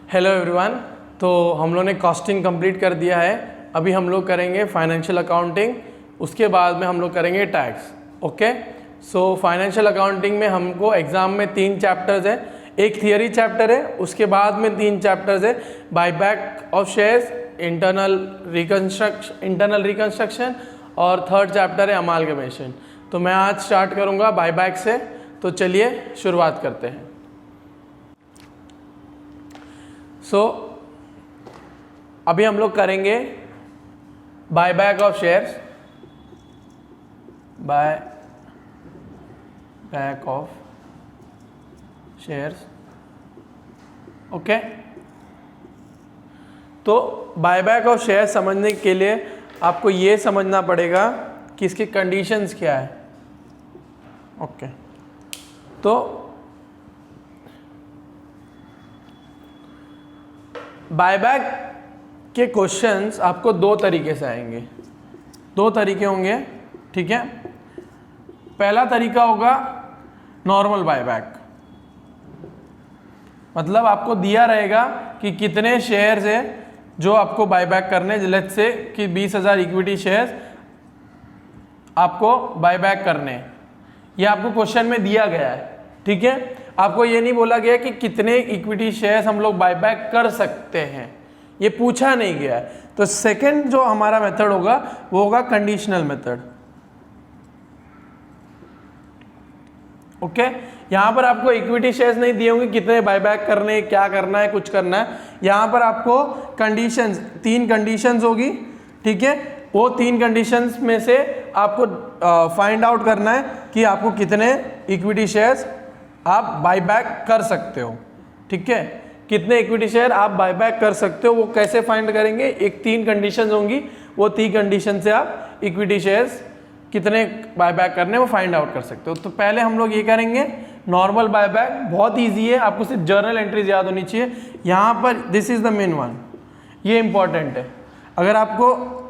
Hello everyone. तो हम लोग ने कॉस्टिंग कंप्लीट कर दिया है। अभी हम लोग करेंगे फाइनेंशियल अकाउंटिंग, उसके बाद में हम लोग करेंगे tax. Okay, so financial accounting में हमको एग्जाम में 3 चैप्टर्स है। एक थियरी चैप्टर है, उसके बाद में 3 चैप्टर्स है, buyback of shares, internal reconstruction और थर्ड चैप्टर है अमालगमेशन। तो मैं आज स्टार्ट करूंगा बायबैक से। तो चलिए शुरुआत करते हैं। अभी हम लोग करेंगे buyback of shares, buyback of shares. Okay, तो बायबैक ऑफ शेयर्स समझने के लिए आपको ये समझना पड़ेगा कि इसकी कंडीशंस क्या है। ओके, तो बायबैक के क्वेश्चंस आपको 2 तरीके से आएंगे, 2 तरीके होंगे। ठीक है, पहला तरीका होगा नॉर्मल बायबैक, मतलब आपको दिया रहेगा कि कितने शेयर्स है जो आपको बायबैक करने, लेट्स से कि 20,000 इक्विटी शेयर्स आपको बायबैक करने हैं। यह आपको क्वेश्चन में दिया गया है। ठीक है, आपको ये नहीं बोला गया कि कितने इक्विटी शेयर्स हम लोग बायबैक कर सकते हैं, ये पूछा नहीं गया है। तो सेकंड जो हमारा मेथड होगा वो होगा कंडीशनल मेथड। ओके, यहां पर आपको इक्विटी शेयर्स नहीं दिए होंगे कितने बायबैक करने, क्या करना है, कुछ करना है। यहां पर आपको कंडीशंस, 3 कंडीशंस होगी। ठीक है, वो 3 कंडीशंस में से आपको फाइंड आउट करना है कि आपको कितने इक्विटी शेयर्स आप बायबैक कर सकते हो। ठीक है, कितने इक्विटी शेयर आप बायबैक कर सकते हो, वो कैसे फाइंड करेंगे। एक 3 कंडीशंस होंगी, वो 3 कंडीशन से आप इक्विटी शेयर्स कितने बायबैक करने वो फाइंड आउट कर सकते हो। तो पहले हम लोग ये करेंगे नॉर्मल बायबैक। बहुत ईजी है, आपको सिर्फ जर्नल एंट्रीज याद होनी चाहिए। यहाँ पर this is the main one, ये इंपॉर्टेंट है। अगर आपको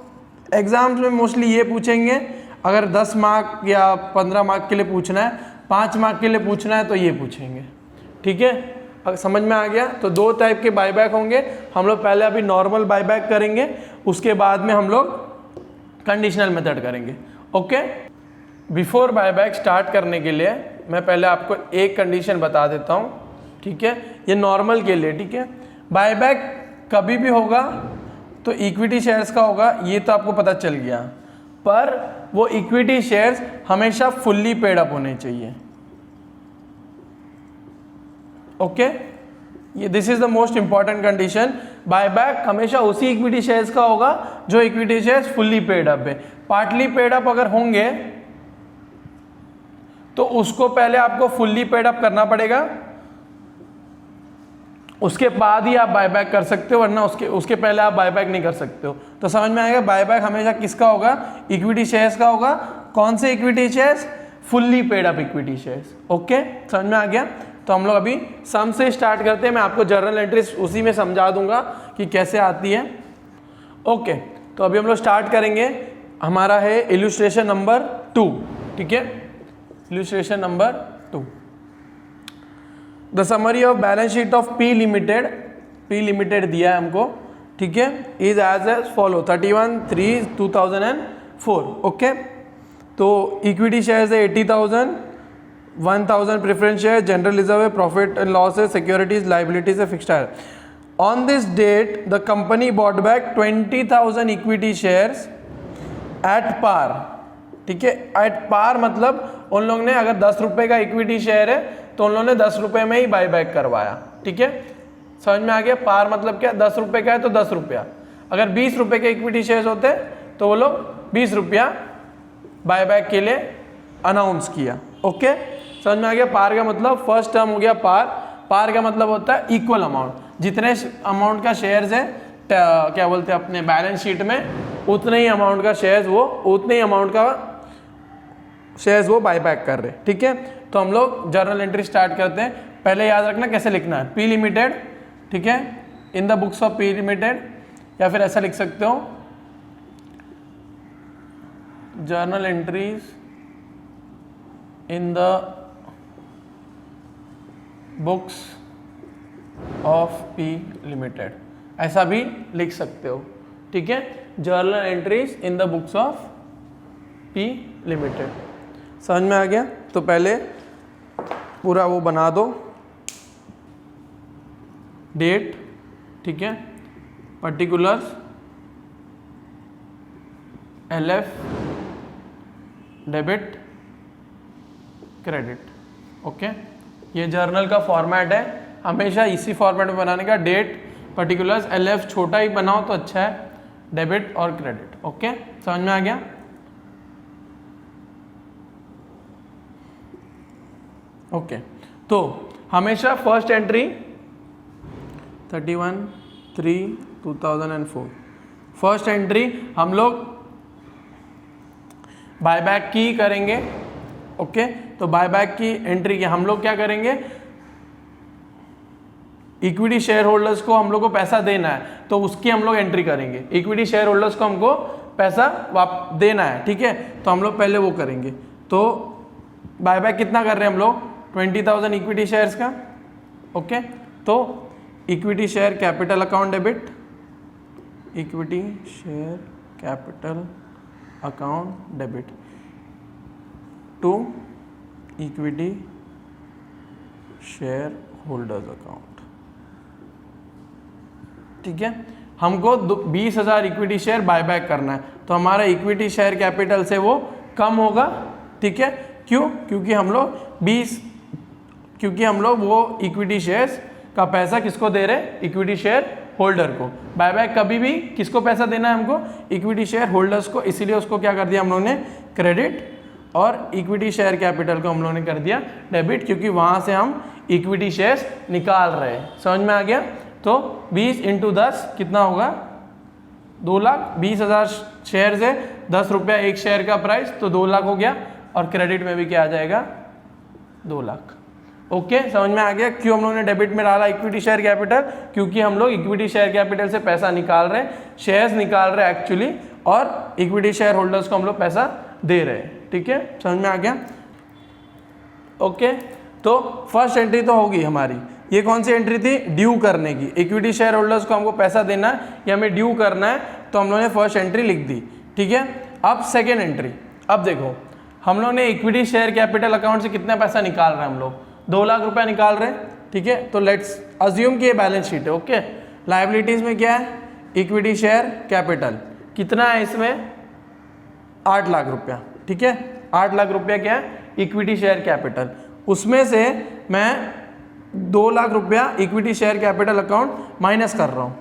एग्जाम्स में मोस्टली ये पूछेंगे, अगर 10 मार्क या 15 मार्क के लिए पूछना है, 5 मार्क के लिए पूछना है तो ये पूछेंगे। ठीक है, अगर समझ में आ गया। तो 2 टाइप के बायबैक होंगे। हम लोग पहले अभी नॉर्मल बायबैक करेंगे, उसके बाद में हम लोग कंडीशनल मेथड करेंगे। ओके, बिफोर बायबैक स्टार्ट करने के लिए मैं पहले आपको एक कंडीशन बता देता हूँ। ठीक है, ये नॉर्मल के लिए। ठीक है, बायबैक कभी भी होगा तो इक्विटी शेयर्स का होगा, ये तो आपको पता चल गया। पर वो इक्विटी शेयर्स हमेशा फुल्ली पेड अप होने चाहिए। ओके, ये this is the most important condition. Buyback हमेशा उसी इक्विटी शेयर्स का होगा जो equity shares fully paid up है। पार्टली पेड अप अगर होंगे तो उसको पहले आपको फुल्ली पेड अप करना पड़ेगा, उसके बाद ही आप बायबैक कर सकते हो, वरना उसके पहले आप बायबैक नहीं कर सकते हो। तो समझ में आएगा, बायबैक हमेशा किसका होगा, इक्विटी शेयर्स का होगा। कौन से equity shares, fully paid up equity shares. Okay, समझ में आ गया। तो हम लोग अभी सम से स्टार्ट करते हैं। मैं आपको जर्नल एंट्रीज उसी में समझा दूंगा कि कैसे आती है। ओके, तो अभी हम लोग स्टार्ट करेंगे। हमारा है इलुस्ट्रेशन नंबर 2। ठीक है, illustration number 2, the summary of balance sheet of P limited. P limited दिया है हमको। ठीक है, इज एज फॉलो 31/3/2004। ओके, तो इक्विटी शेयर्स है 80,000, 1,000 प्रेफरेंस शेयर, जनरल रिजर्व है, प्रॉफिट एंड लॉस है, सिक्योरिटीज लाइबिलिटीज है, फिक्स्ड है। On this date the company bought back 20,000 equity shares at par. ठीक है, एट पार मतलब उन लोगों ने अगर 10 रुपए का इक्विटी शेयर है तो उन लोगों ने 10 रुपए में ही बायबैक करवाया। ठीक है, समझ में आ गया। पार मतलब क्या, 10 रुपए का है तो 10 रुपया। अगर 20 रुपए के इक्विटी शेयर्स होते तो वो लोग 20 रुपया बायबैक के लिए अनाउंस किया। ओके, समझ में आ गया। पार का मतलब फर्स्ट टर्म हो गया पार। पार का मतलब होता है इक्वल अमाउंट, जितने अमाउंट का शेयर्स है क्या बोलते हैं अपने बैलेंस शीट में, उतने ही अमाउंट का शेयर्स वो बायबैक कर रहे। ठीक है, तो हम लोग जर्नल एंट्री स्टार्ट करते हैं। पहले याद रखना कैसे लिखना है, पी लिमिटेड। ठीक है, in the books of P limited, या फिर ऐसा लिख सकते हो journal entries in the books of P limited, ऐसा भी लिख सकते हो, ठीक है। Journal entries in the books of P limited, समझ में आ गया। तो पहले पूरा वो बना दो, डेट, ठीक है, particulars, LF, debit, credit, okay. ये जर्नल का फॉर्मेट है, हमेशा इसी फॉर्मेट में बनाने का। डेट, पर्टिकुलर्स, LF छोटा ही बनाओ तो अच्छा है, डेबिट और क्रेडिट, ओके। समझ में आ गया। ओके, तो हमेशा फर्स्ट एंट्री 31/3/2004 फर्स्ट एंट्री हम लोग बायबैक की करेंगे, ओके। तो बायबैक की एंट्री की हम लोग क्या करेंगे, इक्विटी शेयर होल्डर्स को हम लोग को पैसा देना है, तो उसकी हम लोग एंट्री करेंगे। इक्विटी शेयर होल्डर्स को हमको पैसा देना है, ठीक है, तो हम लोग पहले वो करेंगे। तो बायबैक कितना कर रहे हैं हम लोग, 20,000 इक्विटी शेयर्स का, ओके। तो equity share capital account debit, equity share capital account debit to equity share holders account, ठीक है। हमको 20,000 इक्विटी शेयर बायबैक करना है, तो हमारा इक्विटी शेयर कैपिटल से वो कम होगा, ठीक है। क्यों, क्योंकि हम लोग वो इक्विटी शेयर्स का पैसा किसको दे रहे हैं, इक्विटी शेयर होल्डर को। बायबैक कभी भी किसको पैसा देना है हमको, इक्विटी शेयर होल्डर्स को, इसीलिए उसको क्या कर दिया हम लोग ने, क्रेडिट, और इक्विटी शेयर कैपिटल को हम लोग ने कर दिया डेबिट, क्योंकि वहां से हम इक्विटी शेयर्स निकाल रहे हैं। समझ में आ गया। तो 20 × 10 कितना होगा, 2 लाख। 20,000 शेयर है, 10 रुपया एक शेयर का प्राइस, तो 2 लाख हो गया। और क्रेडिट में भी क्या आ जाएगा, 2 लाख, ओके। समझ में आ गया। क्यों हम लोगों ने डेबिट में डाला इक्विटी शेयर कैपिटल, क्योंकि हम लोग इक्विटी शेयर कैपिटल से पैसा निकाल रहे हैं, शेयर्स निकाल रहे हैं एक्चुअली, और इक्विटी शेयर होल्डर्स को हम लोग पैसा दे रहे हैं, ठीक है। समझ में आ गया, ओके। तो फर्स्ट एंट्री तो होगी हमारी। ये कौन सी एंट्री थी, ड्यू करने की। इक्विटी शेयर होल्डर्स को हमको पैसा देना है या हमें ड्यू करना है, तो हम लोगों ने फर्स्ट एंट्री लिख दी, ठीक है। अब सेकेंड एंट्री, अब देखो हम लोग ने इक्विटी शेयर कैपिटल अकाउंट से कितना पैसा निकाल रहे हैं, हम लोग 2 लाख रुपया निकाल रहे हैं, ठीक है। तो लेट्स अज्यूम कि ये बैलेंस शीट है, ओके। लायबिलिटीज में क्या है, इक्विटी शेयर कैपिटल कितना है, इसमें 8 लाख रुपया, ठीक है। 8 लाख रुपया क्या है, इक्विटी शेयर कैपिटल। उसमें से मैं 2 लाख रुपया equity share capital account minus कर रहा हूं,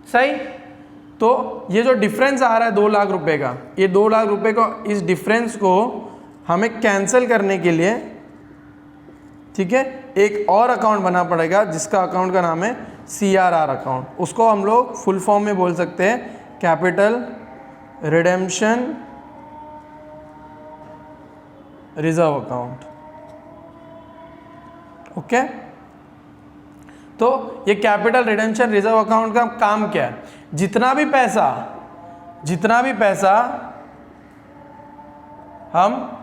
सही। तो ये जो डिफरेंस आ रहा है 2 लाख रुपए का, ये 2 लाख रुपए को, इस डिफरेंस को हमें कैंसिल करने के लिए, ठीक है, एक और अकाउंट बना पड़ेगा, जिसका अकाउंट का नाम है CRR अकाउंट। उसको हम लोग फुल फॉर्म में बोल सकते हैं capital redemption reserve account, okay. तो ये कैपिटल रिडेम्पशन रिजर्व अकाउंट का काम क्या है, जितना भी पैसा हम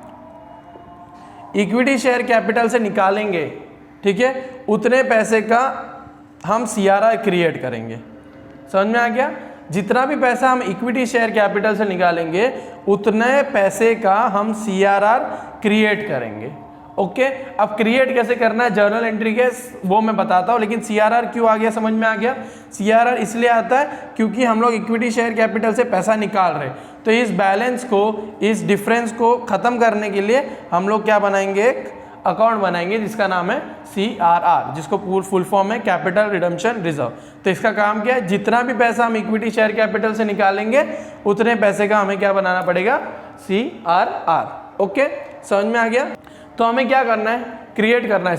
इक्विटी शेयर कैपिटल से निकालेंगे, ठीक है, उतने पैसे का हम CRR क्रिएट करेंगे। समझ में आ गया। जितना भी पैसा हम इक्विटी शेयर कैपिटल से निकालेंगे, उतने पैसे का हम CRR क्रिएट करेंगे, ओके। अब क्रिएट कैसे करना है, जर्नल एंट्री के वो मैं बताता हूँ, लेकिन CRR क्यों आ गया, समझ में आ गया। CRR इसलिए आता है क्योंकि हम लोग इक्विटी शेयर कैपिटल से पैसा निकाल रहे हैं, तो इस बैलेंस को, इस डिफरेंस को खत्म करने के लिए हम लोग क्या बनाएंगे, एक अकाउंट बनाएंगे जिसका नाम है CRR, जिसको फुल फॉर्म है कैपिटल रिडेम्पशन रिजर्व। तो इसका काम क्या है, जितना भी पैसा हम इक्विटी शेयर कैपिटल से निकालेंगे, उतने पैसे का हमें क्या बनाना पड़ेगा, CRR, ओके। समझ में आ गया। तो हमें क्या करना है, क्रिएट करना है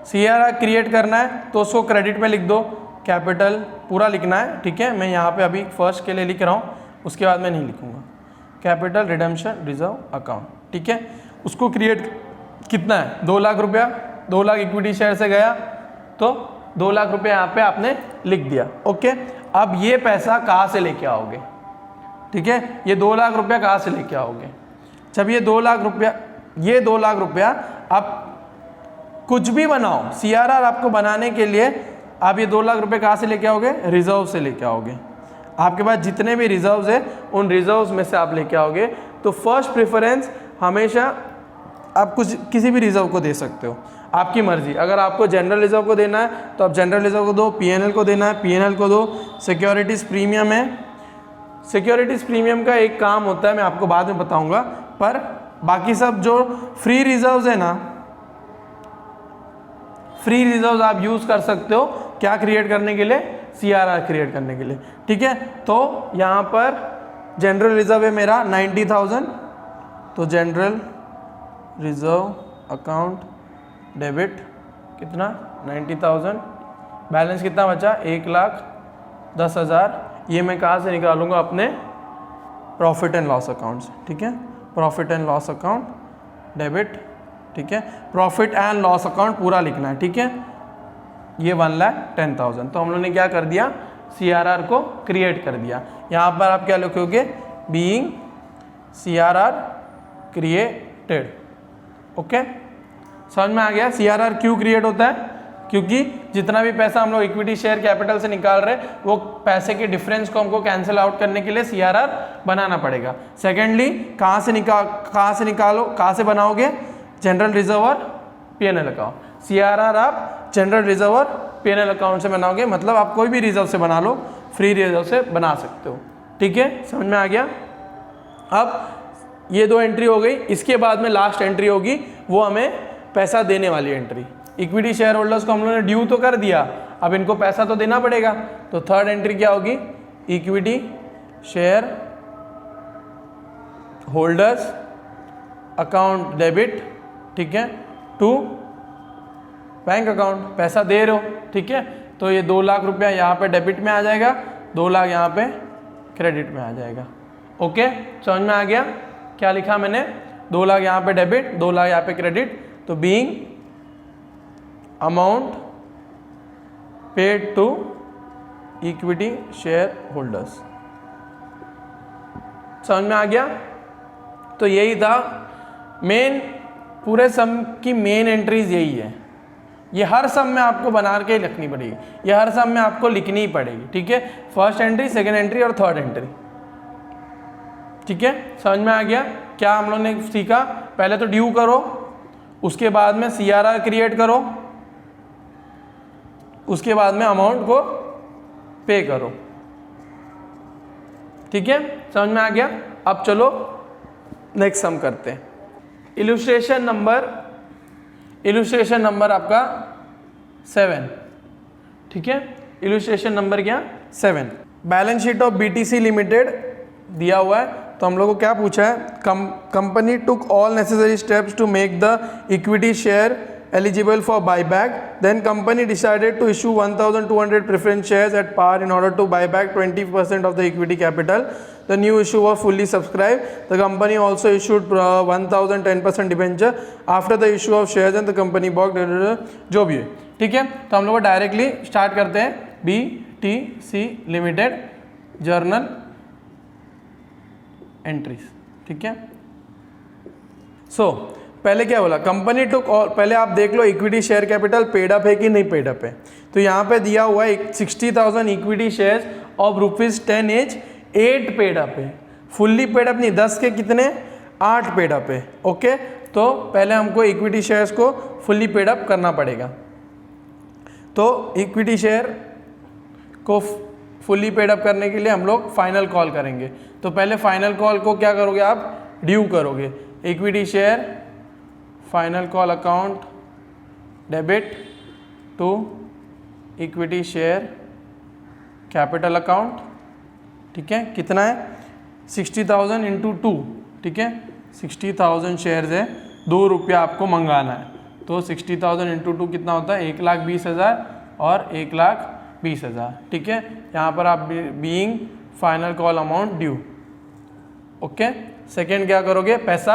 CRR क्रिएट करना है, तो उसको क्रेडिट में लिख दो, कैपिटल पूरा लिखना है, ठीक है। मैं यहाँ पे अभी फर्स्ट के लिए लिख रहा हूँ, उसके बाद मैं नहीं लिखूंगा, कैपिटल रिडेम्पशन रिजर्व अकाउंट, ठीक है। उसको क्रिएट कितना है, 2 लाख रुपया, 2 लाख इक्विटी शेयर से गया, तो 2 लाख रुपया यहाँ पे आपने लिख दिया, ओके। अब ये पैसा कहाँ से लेके आओगे, ठीक है, ये 2 लाख रुपया कहाँ से लेके आओगे। जब ये 2 लाख रुपया आप कुछ भी बनाओ, CRR आपको बनाने के लिए आप ये 2 लाख रुपए कहाँ से लेके आओगे? रिजर्व से लेके आओगे। आपके पास जितने भी रिजर्व्स है उन रिजर्व्स में से आप लेके आओगे। तो फर्स्ट प्रेफरेंस हमेशा आप कुछ किसी भी रिजर्व को दे सकते हो, आपकी मर्जी। अगर आपको जनरल रिजर्व को देना है तो आप जनरल रिजर्व को दो, PNL को देना है PNL को दो। सिक्योरिटीज़ प्रीमियम है, सिक्योरिटीज़ प्रीमियम का एक काम होता है, मैं आपको बाद में बताऊंगा, पर बाकी सब जो फ्री रिजर्व्स है ना, फ्री रिजर्व्स आप यूज़ कर सकते हो क्या क्रिएट करने के लिए? CRR क्रिएट करने के लिए, ठीक है। तो यहाँ पर जनरल रिजर्व है मेरा 90,000, तो जनरल रिजर्व अकाउंट डेबिट कितना? 90,000। बैलेंस कितना बचा? 1,10,000। ये मैं कहाँ से निकालूंगा? अपने प्रॉफिट एंड लॉस अकाउंट से, ठीक है। Profit and loss account debit, ठीक है। प्रॉफिट एंड लॉस अकाउंट पूरा लिखना है, ठीक है। ये 1,10,000। तो हम लोग ने क्या कर दिया? CRR को क्रिएट कर दिया। यहाँ पर आप क्या लिखोगे? Being CRR created. ओके, समझ में आ गया CRR क्यों क्रिएट होता है? क्योंकि जितना भी पैसा हम लोग इक्विटी शेयर कैपिटल से निकाल रहे हैं वो पैसे के डिफरेंस को हमको कैंसिल आउट करने के लिए CRR बनाना पड़ेगा। सेकेंडली, कहाँ से निकालो, कहाँ से बनाओगे? जनरल रिजर्व और PNL अकाउंट। CRR आप जनरल रिजर्व और PNL अकाउंट से बनाओगे, मतलब आप कोई भी रिजर्व से बना लो, फ्री रिजर्व से बना सकते हो, ठीक है। समझ में आ गया? अब ये 2 एंट्री हो गई। इसके बाद में लास्ट एंट्री होगी, वो हमें पैसा देने वाली एंट्री। इक्विटी शेयर होल्डर्स को हम लोगों ने ड्यू तो कर दिया, अब इनको पैसा तो देना पड़ेगा। तो थर्ड एंट्री क्या होगी? Equity share holders account debit, ठीक है, टू बैंक अकाउंट। पैसा दे रहे हो, ठीक है। तो ये 2 लाख रुपया यहाँ पे डेबिट में आ जाएगा, 2 लाख यहाँ पे क्रेडिट में आ जाएगा। ओके, समझ में आ गया क्या लिखा मैंने? 2 लाख यहाँ पे डेबिट, 2 लाख यहाँ पे क्रेडिट। तो being amount paid to equity share holders. समझ में आ गया? तो यही था मेन, पूरे सम की मेन एंट्रीज यही है। ये हर सम में आपको बना के लिखनी पड़ेगी, ये हर सम में आपको लिखनी ही पड़ेगी, ठीक है। फर्स्ट एंट्री, सेकेंड एंट्री और थर्ड एंट्री, ठीक है। समझ में आ गया क्या हम लोग ने सीखा? पहले तो ड्यू करो, उसके बाद में CRR क्रिएट करो, उसके बाद में अमाउंट को पे करो, ठीक है। समझ में आ गया? अब चलो नेक्स्ट सम करते हैं। इलुस्ट्रेशन नंबर आपका 7, ठीक है। इलुस्ट्रेशन नंबर क्या? 7। Balance sheet of BTC limited दिया हुआ है। तो हम लोग को क्या पूछा है? Company took all necessary steps to make the equity share eligible for buyback. Then company decided to issue 1,200 preference shares at par in order to buy back 20% of the equity capital. The new issue was fully subscribed. The company also issued 1,010% debenture. After the issue of shares and the company bought जो भी है, ठीक है। तो हम लोग directly start करते हैं BTC लिमिटेड जर्नल एंट्रीज, ठीक है। सो पहले क्या बोला? कंपनी टुक ऑल, पहले आप देख लो equity share capital paid up है कि नहीं पेड अप है। तो यहाँ पे दिया हुआ है 60,000 equity shares of ₹10 H 8 paid up है। फुल्ली पेड अप नहीं, 10 के कितने? 8 पेड अप है। ओके, तो पहले हमको इक्विटी शेयर्स को फुल्ली पेड अप करना पड़ेगा। तो इक्विटी शेयर को फुल्ली पेड अप करने के लिए हम लोग फाइनल कॉल करेंगे। तो पहले फाइनल कॉल को क्या करोगे आप? ड्यू करोगे। Equity share final call account debit to equity share capital account, ठीक है। कितना है? 60,000 इंटू 2, ठीक है। 60,000 शेयर्स है, ₹2 आपको मंगाना है। तो 60,000 इंटू 2 कितना होता है? 1,20,000 और 1,20,000, ठीक है। यहाँ पर आप being final call amount due. Okay, second क्या करोगे? पैसा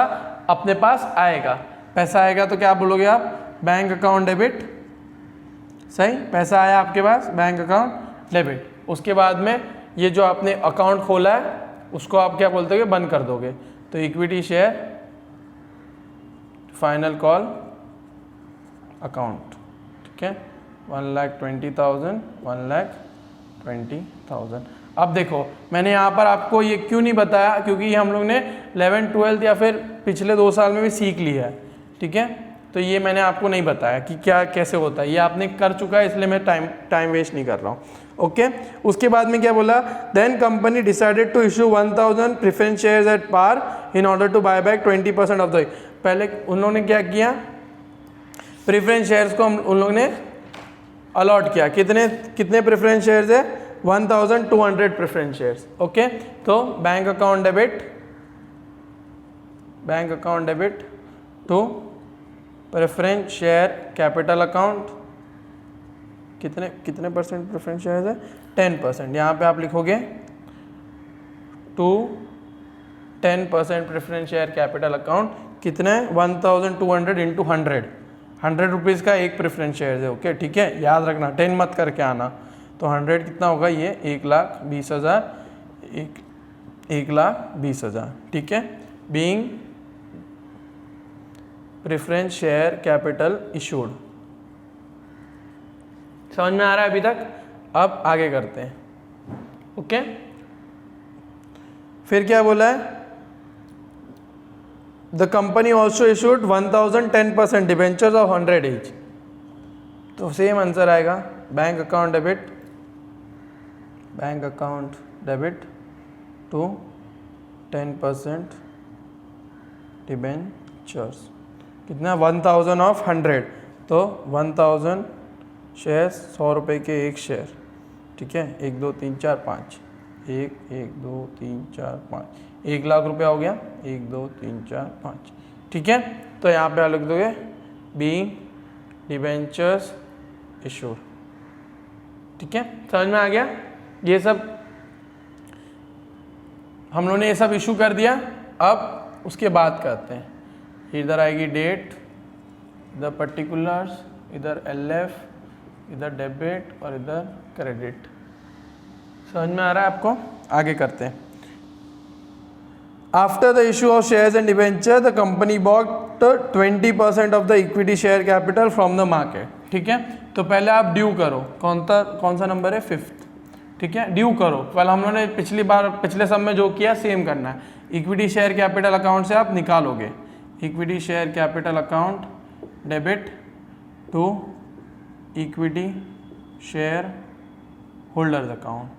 अपने पास आएगा। पैसा आएगा तो क्या बोलोगे आप? बैंक अकाउंट डेबिट, सही। पैसा आया आपके पास, बैंक अकाउंट डेबिट। उसके बाद में ये जो आपने अकाउंट खोला है उसको आप क्या बोलते हो? बंद कर दोगे। तो equity share final call account, ठीक है, 1,20,000, 1,20,000। अब देखो मैंने यहाँ पर आपको ये क्यों नहीं बताया, क्योंकि हम लोग ने 11th 12th या फिर पिछले 2 साल में भी सीख लिया है, ठीक है, तो ये मैंने आपको नहीं बताया कि क्या कैसे होता है, ये आपने कर चुका है, इसलिए मैं टाइम वेस्ट नहीं कर रहा हूँ। ओके, उसके बाद में क्या बोला, then company decided to issue 1,000 preference shares at par in order to buy back 20% of the, पहले उन्होंने क्या किया, प्रेफरेंस शेयर्स को उन लोगों ने अलॉट किया, कितने प्रेफरेंस शेयर्स है, 1,200 प्रेफरेंस शेयर्स। ओके, तो bank account debit to preference share capital account, कितने परसेंट प्रेफरेंस शेयर्स है, 10%। यहाँ पे आप लिखोगे to 10% preference share capital account, कितने, 1,200 इंटू 100 रुपीज़ का एक प्रेफरेंस शेयर है। ओके, ठीक है, याद रखना, 10 मत करके आना। तो 100 कितना होगा, ये 1,20,000, 1,20,000, ठीक है, being preference share capital issued. समझ में आ रहा है अभी तक? अब आगे करते हैं। ओके, फिर क्या बोला है, the company also issued 1,000 10% debentures of 100 each. तो सेम आंसर आएगा, bank account debit to 10% debentures, कितना, 1,000 ऑफ 100, तो 1,000 शेयर्स, 100 रुपये के एक शेयर, ठीक है, 1 2 3 4 5, 1 2 3 4 5, 1,00,000 रुपया हो गया, 1 2 3 4 5, ठीक है। तो यहाँ पे आप लिख दोगे बीइंग डिबेंचर्स इशूड, ठीक है, समझ में आ गया। ये सब हम लोगों ने ये सब इशू कर दिया। अब उसके बाद करते हैं, इधर आएगी डेट, इधर पर्टिकुलर्स, इधर LF, इधर डेबिट और इधर क्रेडिट। समझ में आ रहा है आपको? आगे करते हैं। After the issue of shares and debenture the company bought 20% of the equity share capital from the market, ठीक है। तो पहले आप ड्यू करो, कौन सा नंबर है, 5th, ठीक है, ड्यू करो। पहले हम लोगों ने पिछले सब में जो किया सेम करना है। इक्विटी शेयर कैपिटल अकाउंट से आप निकालोगे, equity share capital account debit to equity share holders account,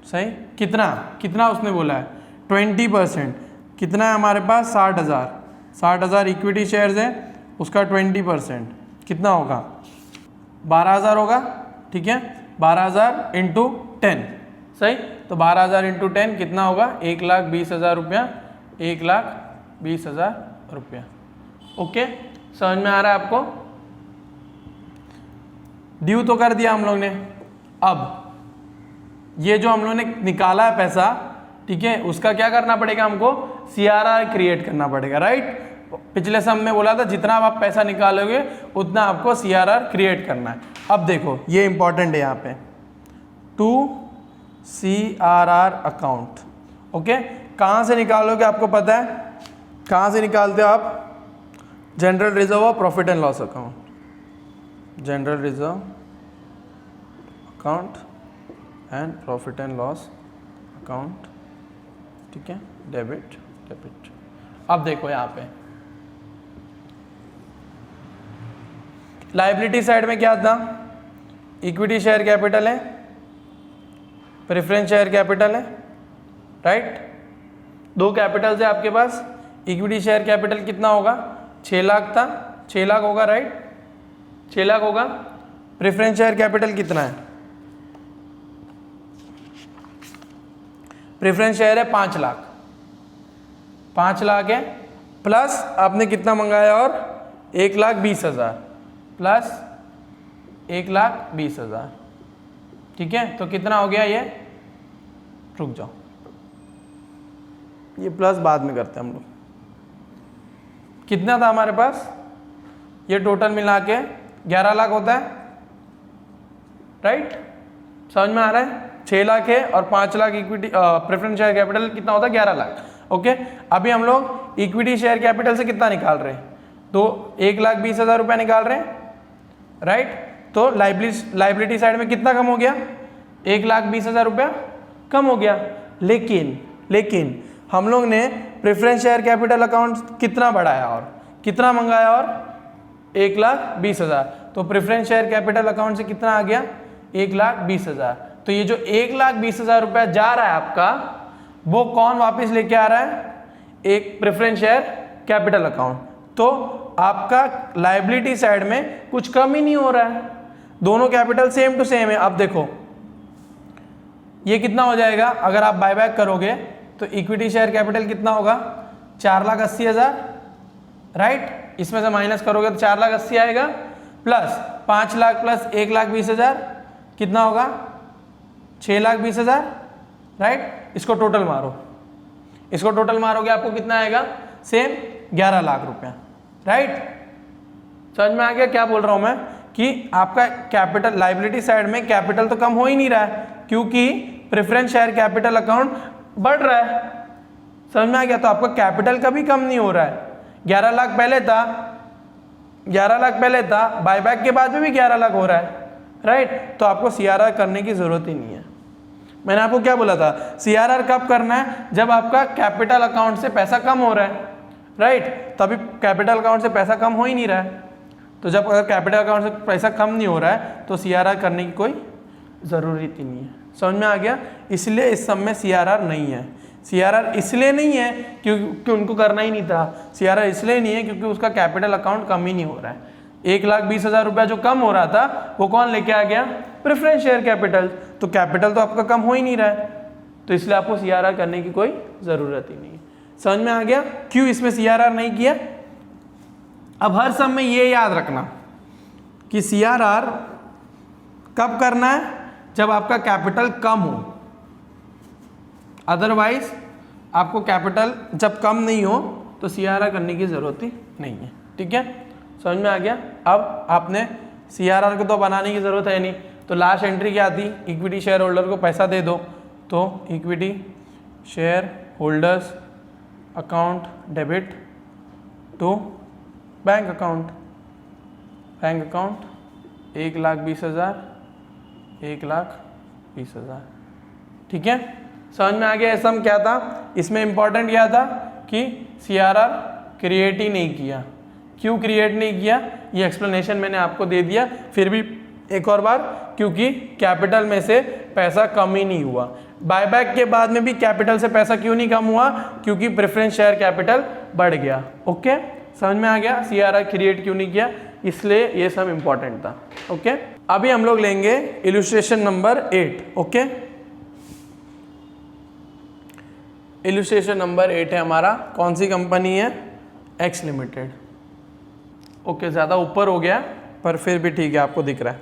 सही। कितना उसने बोला है, 20%। कितना है हमारे पास, 60,000 इक्विटी शेयर्स है, उसका 20% कितना होगा, 12,000 होगा, ठीक है, 12,000 इंटू 10, सही। तो 12,000 इंटू 10 कितना होगा, 1,20,000 रुपया, 1,20,000 रुपया। ओके, समझ में आ रहा है आपको? ड्यू तो कर दिया हम लोग ने। अब ये जो हम लोगों ने निकाला है पैसा, ठीक है, उसका क्या करना पड़ेगा, हमको CRR क्रिएट करना पड़ेगा, राइट। पिछले सम में बोला था जितना आप पैसा निकालोगे उतना आपको CRR क्रिएट करना है। अब देखो ये इंपॉर्टेंट है यहाँ पे, टू CRR अकाउंट। ओके, कहाँ से निकालोगे, आपको पता है कहाँ से निकालते हो आप, जनरल रिजर्व और profit and loss account, general reserve account and profit and loss account, ठीक है, डेबिट। अब देखो यहाँ पे लायबिलिटी साइड में क्या था, इक्विटी शेयर कैपिटल है, प्रेफरेंस शेयर कैपिटल है, राइट। 2 कैपिटल है आपके पास। इक्विटी शेयर कैपिटल कितना होगा, 6 लाख था, 6 लाख होगा, राइट, 6 लाख होगा। प्रेफरेंस शेयर कैपिटल कितना है, प्रेफरेंस शेयर है 5 लाख, 5 लाख है, प्लस आपने कितना मंगाया, और 1,20,000 प्लस 1,20,000, ठीक है। तो कितना हो गया ये, रुक जाओ, ये प्लस बाद में करते हैं हम लोग। कितना था हमारे पास, ये टोटल मिला के 11 लाख होता है, राइट। समझ में आ रहा है, 6 लाख है और 5 lakh equity preference share capital कितना होता है, 11 लाख। ओके, अभी हम लोग इक्विटी शेयर कैपिटल से कितना निकाल रहे हैं, तो 1,20,000 रुपया निकाल रहे हैं, राइट। तो लाइबिलिटी साइड में कितना कम हो गया, 1,20,000 रुपया कम हो गया। लेकिन हम लोग ने प्रेफरेंस शेयर कैपिटल अकाउंट कितना बढ़ाया और कितना मंगाया, और 1,20,000। तो प्रेफरेंस शेयर कैपिटल अकाउंट से कितना आ गया, 1,20,000। तो ये जो 1,20,000 रुपया जा रहा है आपका, वो कौन वापस लेके आ रहा है, एक प्रेफरेंस शेयर कैपिटल अकाउंट। तो आपका लायबिलिटी साइड में कुछ कम ही नहीं हो रहा है, दोनों कैपिटल सेम टू सेम है। अब देखो ये कितना हो जाएगा, अगर आप बायबैक करोगे तो इक्विटी शेयर कैपिटल कितना होगा, 4,80,000, राइट। इसमें से माइनस करोगे तो 4,80,000 आएगा, प्लस 5 लाख प्लस 1,20,000 कितना होगा, 6,20,000, राइट। इसको टोटल मारो, इसको टोटल मारोगे आपको कितना आएगा, सेम 11 लाख रुपया, राइट। समझ में आ गया क्या बोल रहा हूं मैं, कि आपका कैपिटल लायबिलिटी साइड में कैपिटल तो कम हो ही नहीं रहा है, क्योंकि प्रेफरेंस शेयर कैपिटल अकाउंट बढ़ रहा है। समझ में आ गया, तो आपका कैपिटल कभी कम नहीं हो रहा है। 11 लाख पहले था, 11 लाख पहले था, बायबैक के बाद में भी 11 लाख हो रहा है, राइट। तो आपको सीआरआर करने की जरूरत ही नहीं है। मैंने आपको क्या बोला था, सीआरआर कब करना है, जब आपका कैपिटल अकाउंट से पैसा कम हो रहा है, राइट। तभी कैपिटल अकाउंट से पैसा कम हो ही नहीं रहा है। तो जब अगर कैपिटल अकाउंट से पैसा कम नहीं हो रहा है तो सीआरआर करने की कोई ज़रूरत ही नहीं है। समझ में आ गया, इसलिए इस सब में सीआरआर नहीं है। सीआरआर इसलिए नहीं है क्योंकि उनको करना ही नहीं था, सीआरआर इसलिए नहीं है क्योंकि उसका कैपिटल अकाउंट कम ही नहीं हो रहा है। 1,20,000 रुपया जो कम हो रहा था वो कौन लेके आ गया, प्रेफरेंस शेयर कैपिटल। तो कैपिटल तो आपका कम हो ही नहीं रहा है, तो इसलिए आपको सीआरआर करने की कोई ज़रूरत ही नहीं है। समझ में आ गया क्यों इसमें सीआरआर नहीं किया। अब हर सब में ये याद रखना कि सीआरआर कब करना है, जब आपका कैपिटल कम हो। अदरवाइज आपको कैपिटल जब कम नहीं हो तो सीआरआर करने की ज़रूरत ही नहीं है, ठीक है। समझ में आ गया। अब आपने सीआरआर को तो बनाने की ज़रूरत है नहीं, तो लास्ट एंट्री क्या थी, इक्विटी शेयर होल्डर को पैसा दे दो। तो equity share holders account debit to bank account, bank account 1,20,000, 1,20,000, ठीक है। समझ में आ गया। सम क्या था इसमें, इंपॉर्टेंट क्या था कि सीआरआर क्रिएट ही नहीं किया। क्यों क्रिएट नहीं किया, ये एक्सप्लेनेशन मैंने आपको दे दिया। फिर भी एक और बार, क्योंकि कैपिटल में से पैसा कम ही नहीं हुआ। बायबैक के बाद में भी कैपिटल से पैसा क्यों नहीं कम हुआ, क्योंकि प्रेफरेंस शेयर कैपिटल बढ़ गया। ओके, समझ में आ गया। सीआरआर क्रिएट क्यों नहीं किया, इसलिए ये सब इंपॉर्टेंट था। ओके, अभी हम लोग लेंगे illustration number 8। Okay, illustration number 8 है हमारा, कौन सी कंपनी है, एक्स लिमिटेड। ओके, ज़्यादा ऊपर हो गया पर फिर भी ठीक है, आपको दिख रहा है।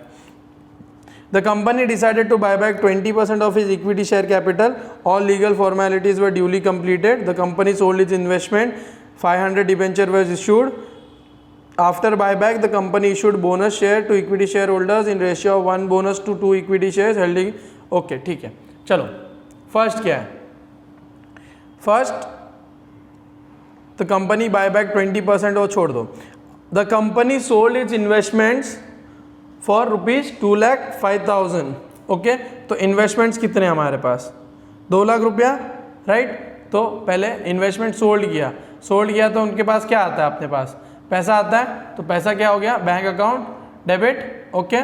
The company decided to buy back 20% of its equity share capital. All legal formalities were duly completed. The company sold its investment. 500 debenture was issued. After buyback, the company issued bonus share to equity shareholders in ratio of 1 bonus to 2 equity shares held. Okay, ठीक है। चलो, first क्या है, first the company buy back 20%, वो छोड़ दो। The company sold its investments for ₹2,05,000। Okay, तो investments कितने हमारे पास, 2 लाख रुपया, राइट। तो पहले इन्वेस्टमेंट सोल्ड किया तो उनके पास क्या आता है, अपने पास पैसा आता है। तो पैसा क्या हो गया, बैंक अकाउंट डेबिट। ओके,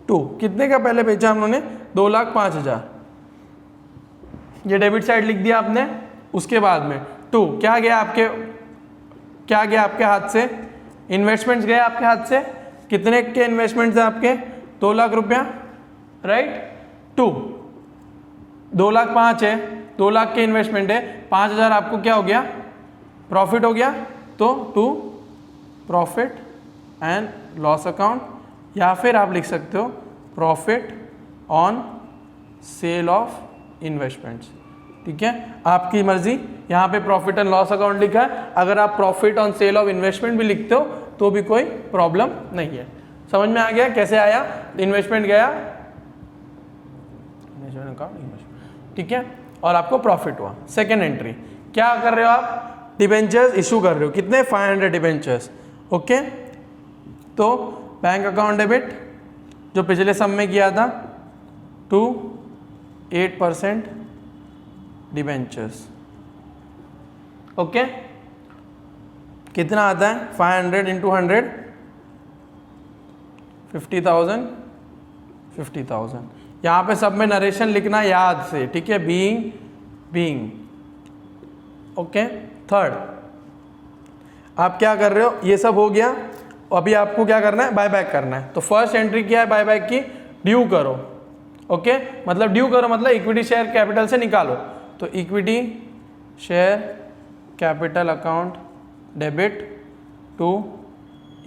2 कितने का पहले बेचा हम लोगों ने, 2,05,000, ये डेबिट साइड लिख दिया आपने। उसके बाद में 2 क्या गया आपके हाथ से, इन्वेस्टमेंट्स गए आपके हाथ से। कितने के इन्वेस्टमेंट्स हैं आपके, 2 लाख रुपया, राइट। 2,05,000 है, 2 लाख के इन्वेस्टमेंट है, 5,000 आपको क्या हो गया, प्रॉफिट हो गया। तो to profit and loss account, या फिर आप लिख सकते हो profit on sale of investments, ठीक है, आपकी मर्जी। यहाँ पे प्रॉफिट एंड लॉस अकाउंट लिखा है, अगर आप profit on sale of investment भी लिखते हो तो भी कोई प्रॉब्लम नहीं है। समझ में आ गया कैसे आया, इन्वेस्टमेंट गया, ठीक है, और आपको प्रॉफिट हुआ। सेकेंड एंट्री क्या कर रहे हो आप, डिबेंचर्स इशू कर रहे हो, कितने 500 डिबेंचर्स। ओके, तो बैंक अकाउंट डेबिट जो पिछले सम में किया था टू 8% डिबेंचर्स। ओके, कितना आता है 500 इंटू 100 50,000 50,000। यहाँ पे सब में नरेशन लिखना याद से, ठीक है, बीइंग। ओके, थर्ड आप क्या कर रहे हो, ये सब हो गया, अभी आपको क्या करना है, बाय बैक करना है। तो फर्स्ट एंट्री क्या है बाय बैक की, ड्यू करो। ओके, मतलब ड्यू करो मतलब इक्विटी शेयर कैपिटल से निकालो। तो equity share capital account debit to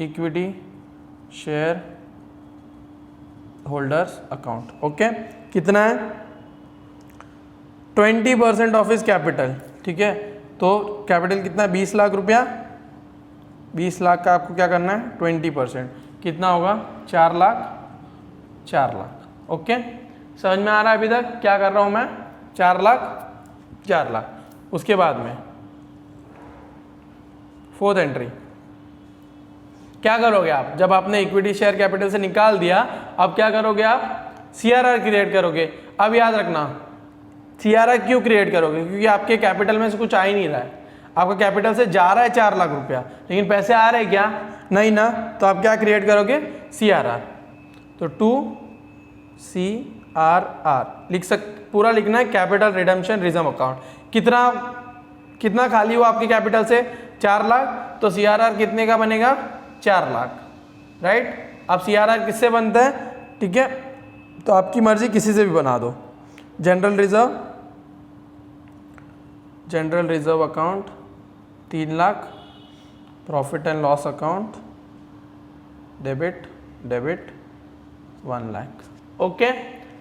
equity share holders account. Okay, कितना है 20% ऑफ इस कैपिटल, ठीक है। तो कैपिटल कितना है 20 लाख रुपया, 20 लाख का आपको क्या करना है 20%, कितना होगा 4 लाख। ओके, समझ में आ रहा है अभी तक क्या कर रहा हूं मैं, 4 लाख। उसके बाद में फोर्थ एंट्री क्या करोगे आप, जब आपने इक्विटी शेयर कैपिटल से निकाल दिया, अब क्या करोगे आप, सीआरआर क्रिएट करोगे। अब याद रखना सीआरआर क्यों क्रिएट करोगे, क्योंकि आपके कैपिटल में से कुछ आ ही नहीं रहा है, आपका कैपिटल से जा रहा है 4 लाख रुपया, लेकिन पैसे आ रहे क्या, नहीं ना। तो आप क्या क्रिएट करोगे, सीआरआर। तो 2 CRR पूरा लिखना है, कैपिटल रिडम्पशन रिजर्व अकाउंट। कितना खाली हुआ आपके कैपिटल से 4 लाख, तो सीआरआर कितने का बनेगा 4 लाख, राइट। अब सीआरआर किससे बनता है, ठीक है, तो आपकी मर्जी किसी से भी बना दो। General reserve account 3 lakh, profit and loss account debit 1 lakh. Okay,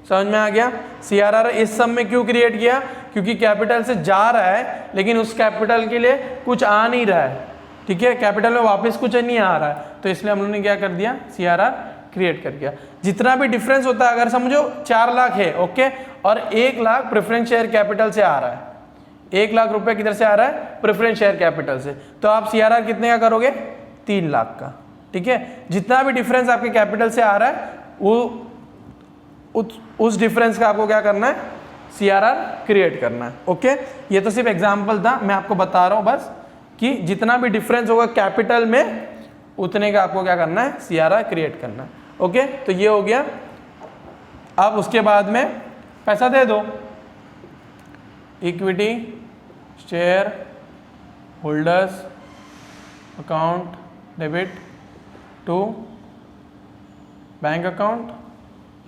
समझ में आ गया। सीआरआर इस सम में क्यों क्रिएट किया, क्योंकि कैपिटल से जा रहा है लेकिन उस कैपिटल के लिए कुछ आ नहीं रहा है, ठीक है, कैपिटल में वापस कुछ नहीं आ रहा है, तो इसलिए हम लोगों ने क्या कर दिया, सीआरआर क्रिएट कर दिया। जितना भी डिफरेंस होता है, अगर समझो 4 लाख है, ओके, और 1 लाख प्रेफरेंस शेयर कैपिटल से आ रहा है, 1 लाख रुपए किधर से आ रहा है, प्रेफरेंस शेयर कैपिटल से, तो आप सीआरआर कितने का करोगे 3 लाख का, ठीक है। जितना भी डिफरेंस आपके कैपिटल से आ रहा है वो उस डिफरेंस का आपको क्या करना है, सीआरआर क्रिएट करना है। ओके, ये तो सिर्फ एग्जांपल था, मैं आपको बता रहा हूं बस कि जितना भी डिफरेंस होगा कैपिटल में उतने का आपको क्या करना है, सीआरआर क्रिएट करना है। ओके, तो ये हो गया। अब उसके बाद में पैसा दे दो, equity share holders account debit to bank account,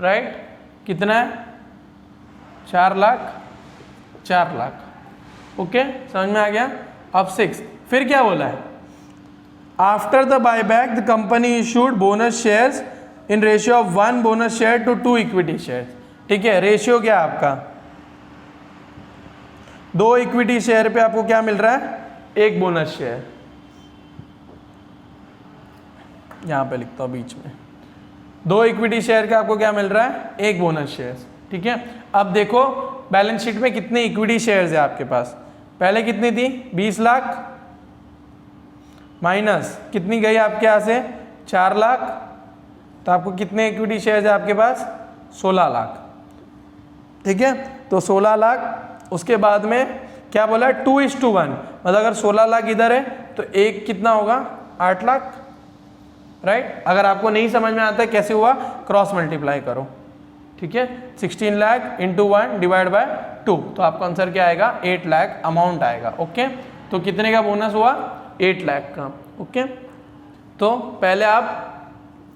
right. कितना है 4 लाख। ओके, समझ में आ गया। अब 6 फिर क्या बोला है, after the buyback the company issued bonus shares in ratio of 1 bonus share to 2 equity share, ठीक है। रेशियो क्या है आपका, 2 इक्विटी शेयर पे आपको क्या मिल रहा है, 1 बोनस शेयर। यहां पे लिखता हूं बीच में, 2 इक्विटी शेयर का आपको क्या मिल रहा है, 1 बोनस शेयर, ठीक है। अब देखो बैलेंस शीट में कितने इक्विटी शेयर्स है आपके पास, पहले कितनी थी 20 लाख माइनस कितनी गई आपके यहाँ से 4 लाख, तो आपको कितने इक्विटी शेयर्स है आपके पास 16 लाख, ठीक है। तो 16 लाख, उसके बाद में क्या बोला 2:1, मतलब अगर 16 लाख इधर है तो एक कितना होगा 8 लाख, राइट। अगर आपको नहीं समझ में आता है कैसे हुआ, क्रॉस मल्टीप्लाई करो, ठीक है। 16 लाख इंटू 1 डिवाइड बाय 2, तो आपका आंसर क्या आएगा 8 लाख अमाउंट आएगा। ओके, तो कितने का बोनस हुआ 8 लाख का। ओके, तो पहले आप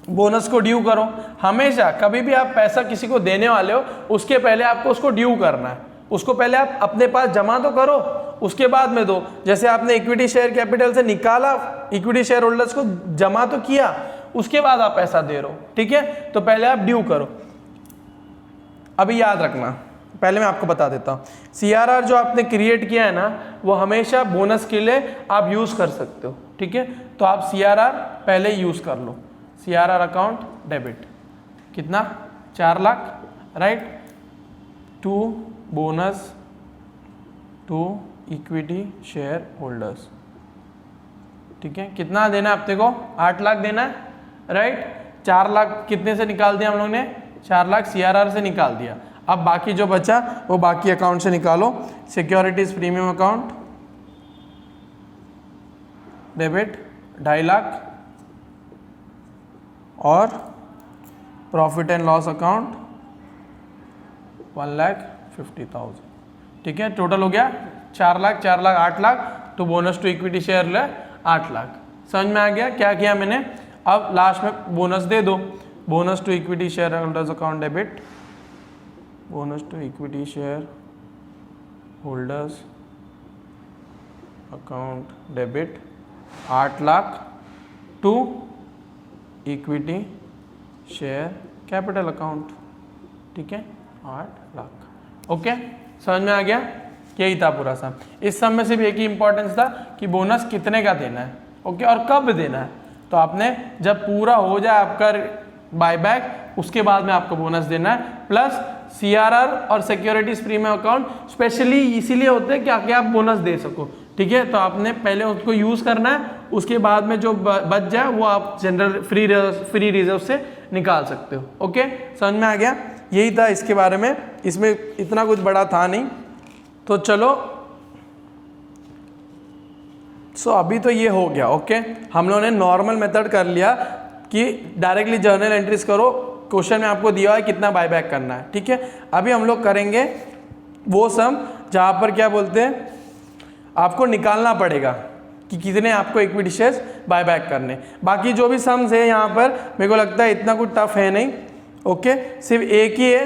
बोनस को ड्यू करो। हमेशा कभी भी आप पैसा किसी को देने वाले हो उसके पहले आपको उसको ड्यू करना है, उसको पहले आप अपने पास जमा तो करो, उसके बाद में दो। जैसे आपने इक्विटी शेयर कैपिटल से निकाला, इक्विटी शेयर होल्डर्स को जमा तो किया, उसके बाद आप पैसा दे रहे हो, ठीक है। तो पहले आप ड्यू करो। अभी याद रखना, पहले मैं आपको बता देता हूँ, सीआरआर जो आपने क्रिएट किया है ना, वो हमेशा बोनस के लिए आप यूज कर सकते हो, ठीक है। तो आप सीआरआर पहले यूज कर लो, सीआरआर अकाउंट डेबिट कितना 4 lakh, right, to bonus to equity share holders, ठीक है, कितना देना है आपको? 8 लाख देना है, राइट। 4 लाख कितने से निकाल दिया हम लोग ने? 4 लाख CRR से निकाल दिया। अब बाकी जो बचा वो बाकी अकाउंट से निकालो। Securities premium account debit 2.5 lakh और प्रॉफिट एंड लॉस अकाउंट 1,50,000। ठीक है, टोटल हो गया 4 लाख 4 लाख 8 लाख, तो बोनस टू इक्विटी शेयर ले 8 लाख। समझ में आ गया क्या किया मैंने? अब लास्ट में बोनस दे दो। Bonus to equity share holders account debit, bonus to equity share holders account debit 8 lakh to equity share capital account. ठीक है, 8 लाख। ओके, समझ में आ गया? यही था पूरा सम। इस सम में सिर्फ एक ही इंपॉर्टेंस था कि बोनस कितने का देना है, ओके, और कब देना है। तो आपने जब पूरा हो जाए आपका बायबैक, उसके बाद में आपको बोनस देना है। प्लस CRR और सिक्योरिटीज प्रीमियम अकाउंट स्पेशली इसीलिए होते हैं कि आप बोनस दे सको। ठीक है, तो आपने पहले उसको यूज करना है, उसके बाद में जो बच जाए वो आप जनरल फ्री रिजर्व से निकाल सकते हो। ओके, समझ में आ गया? यही था इसके बारे में, इसमें इतना कुछ बड़ा था नहीं। तो चलो, अभी तो ये हो गया। ओके, हम लोगों ने नॉर्मल मेथड कर लिया कि डायरेक्टली जर्नल एंट्रीज करो। क्वेश्चन में आपको दिया है कितना बायबैक करना है। ठीक है, अभी हम लोग करेंगे वो सम जहाँ पर क्या बोलते हैं, आपको निकालना पड़ेगा कि कितने आपको इक्विटी शेयर्स बायबैक करने। बाकी जो भी सम्स है यहाँ पर मेरे को लगता है इतना कुछ टफ है नहीं। ओके, सिर्फ एक ही है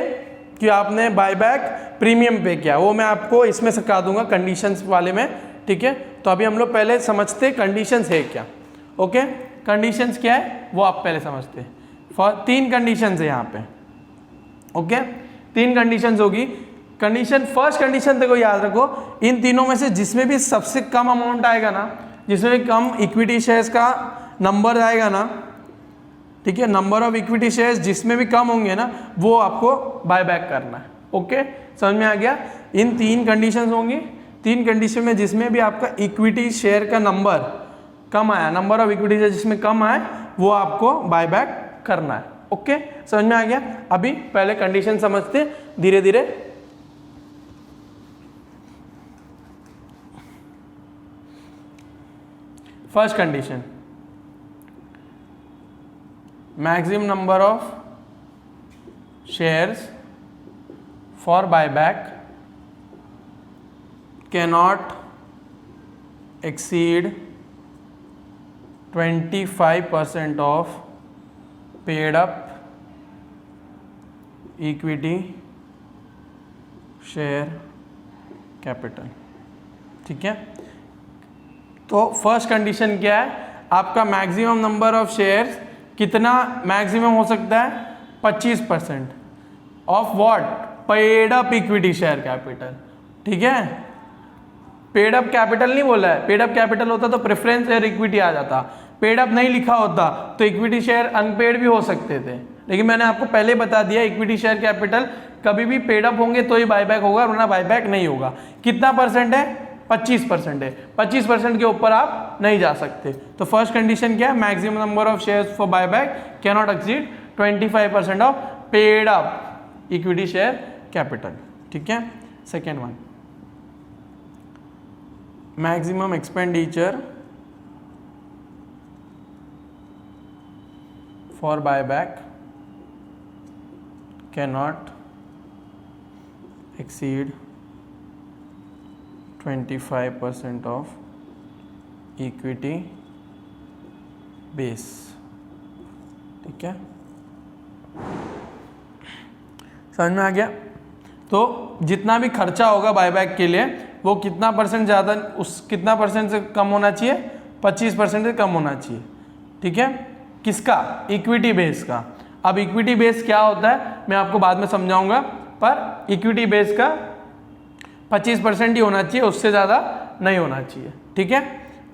कि आपने बायबैक प्रीमियम पे किया, वो मैं आपको इसमें सिखा दूंगा कंडीशंस वाले में। ठीक है, तो अभी हम लोग पहले समझते कंडीशंस है क्या। ओके, कंडीशंस क्या है वो आप पहले समझते हैं। 3 कंडीशंस है यहाँ पे। ओके, 3 कंडीशंस होगी। कंडीशन फर्स्ट कंडीशन देखो, याद रखो, इन तीनों में से जिसमें भी सबसे कम अमाउंट आएगा ना, जिसमें भी कम इक्विटी शेयर्स का नंबर आएगा ना, ठीक है, नंबर ऑफ इक्विटी शेयर्स जिसमें भी कम होंगे ना, वो आपको बायबैक करना है। ओके, समझ में आ गया? इन 3 कंडीशंस होंगी। 3 कंडीशन में जिसमें भी आपका इक्विटी शेयर का नंबर कम आया, नंबर ऑफ इक्विटी शेयर जिसमें कम आए, वो आपको बायबैक करना है। ओके, समझ में आ गया? अभी पहले कंडीशन समझते धीरे धीरे। First condition, maximum number of shares for buyback cannot exceed 25% of paid up equity share capital। ठीक है, तो फर्स्ट कंडीशन क्या है? आपका मैक्सिमम नंबर ऑफ शेयर्स कितना मैक्सिमम हो सकता है? 25% of what? Paid up equity share capital. ठीक है, पेड अप कैपिटल नहीं बोला है। पेड अप कैपिटल होता तो प्रेफरेंस शेयर इक्विटी आ जाता। पेड अप नहीं लिखा होता तो इक्विटी शेयर अनपेड भी हो सकते थे, लेकिन मैंने आपको पहले बता दिया इक्विटी शेयर कैपिटल कभी भी पेड अप होंगे तो ही बायबैक होगा, वरना बायबैक नहीं होगा। कितना परसेंट है? 25% है। 25% के ऊपर आप नहीं जा सकते। तो फर्स्ट कंडीशन क्या है? Maximum number of shares for buyback can not exceed 25% of paid up equity share capital. ठीक है, second one, maximum expenditure for buyback can not exceed 25% of equity base. ठीक है, समझ में आ गया? तो जितना भी खर्चा होगा बायबैक के लिए वो कितना परसेंट ज़्यादा, उस कितना परसेंट से कम होना चाहिए? 25% से कम होना चाहिए। ठीक है, किसका? इक्विटी बेस का। अब इक्विटी बेस क्या होता है मैं आपको बाद में समझाऊंगा, पर इक्विटी बेस का 25% ही होना चाहिए, उससे ज़्यादा नहीं होना चाहिए। ठीक है,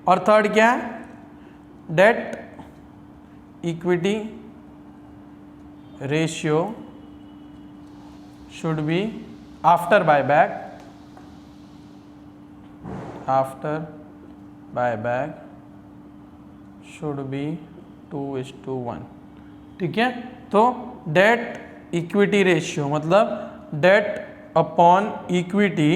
और थर्ड क्या है? Date equity ratio should be after buyback should be 2:1। ठीक है, तो डेट इक्विटी रेशियो मतलब डेट अपॉन इक्विटी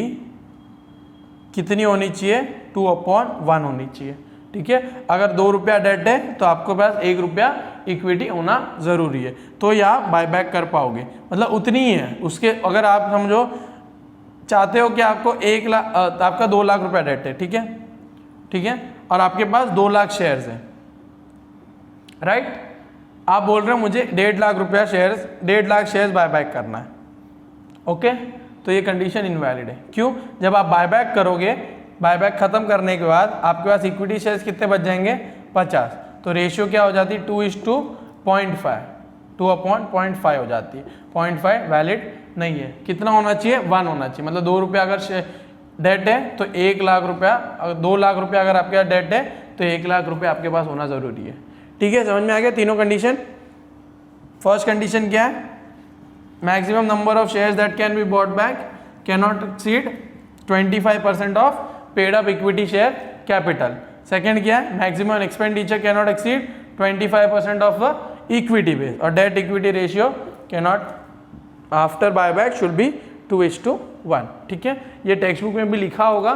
कितनी होनी चाहिए? 2/1 होनी चाहिए। ठीक है, अगर 2 रुपया डेट है तो आपको पास 1 रुपया इक्विटी होना ज़रूरी है, तो या बायबैक कर पाओगे, मतलब उतनी ही है उसके। अगर आप समझो चाहते हो कि आपको 1 लाख, आपका 2 लाख रुपया डेट है, ठीक है, ठीक है, और आपके पास 2 लाख शेयर्स हैं, राइट, आप बोल रहे हो मुझे 1.5 लाख रुपया शेयर्स, 1.5 लाख शेयर्स बायबैक करना है, ओके, तो ये कंडीशन इनवैलिड है। क्यों? जब आप बायबैक करोगे, बायबैक खत्म करने के बाद आपके पास इक्विटी शेयर्स कितने बच जाएंगे? 50, तो रेशियो क्या हो जाती है? 2:0.5, 2/0.5 हो जाती है। 0.5 वैलिड नहीं है। कितना होना चाहिए? 1 होना चाहिए। मतलब 2 रुपया अगर डेट है तो 1 लाख रुपया, 2 लाख रुपया अगर आपके पास डेट है तो 1 लाख रुपया आपके पास होना ज़रूरी है। ठीक है, समझ में आ गया तीनों कंडीशन? फर्स्ट कंडीशन क्या है? Maximum number of shares that can be bought back can not exceed 25% of paid up equity share capital. Second क्या है? Maximum expenditure can not exceed 25% of the equity base, और debt equity ratio can not after buyback should be 2:1। ठीक है, ये text book में भी लिखा होगा,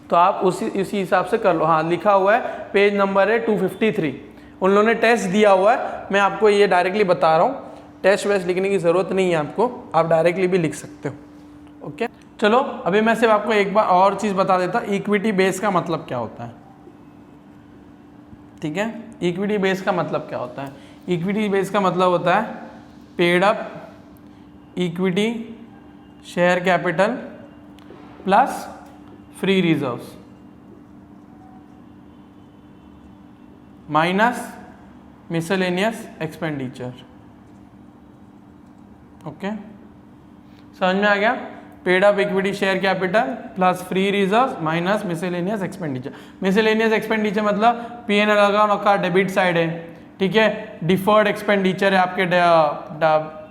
तो आप उसी हिसाब से कर लो। हाँ, लिखा हुआ है, पेज नंबर है 253। उन लोगों ने टेस्ट दिया हुआ है, मैं आपको ये डायरेक्टली बता रहा हूँ, टेस्ट वेस्ट लिखने की ज़रूरत नहीं है आपको, आप डायरेक्टली भी लिख सकते हो। ओके, चलो अभी मैं सिर्फ आपको एक बार और चीज़ बता देता, इक्विटी बेस का मतलब क्या होता है। ठीक है, इक्विटी बेस का मतलब क्या होता है? इक्विटी बेस का मतलब होता है paid up equity share capital plus free reserves minus miscellaneous expenditure. Okay, समझ में आ गया? Paid up equity share capital plus free reserve minus miscellaneous expenditure. Miscellaneous expenditure मतलब P&L अकाउंट का डेबिट साइड है, ठीक है, डिफर्ड एक्सपेंडिचर है आपके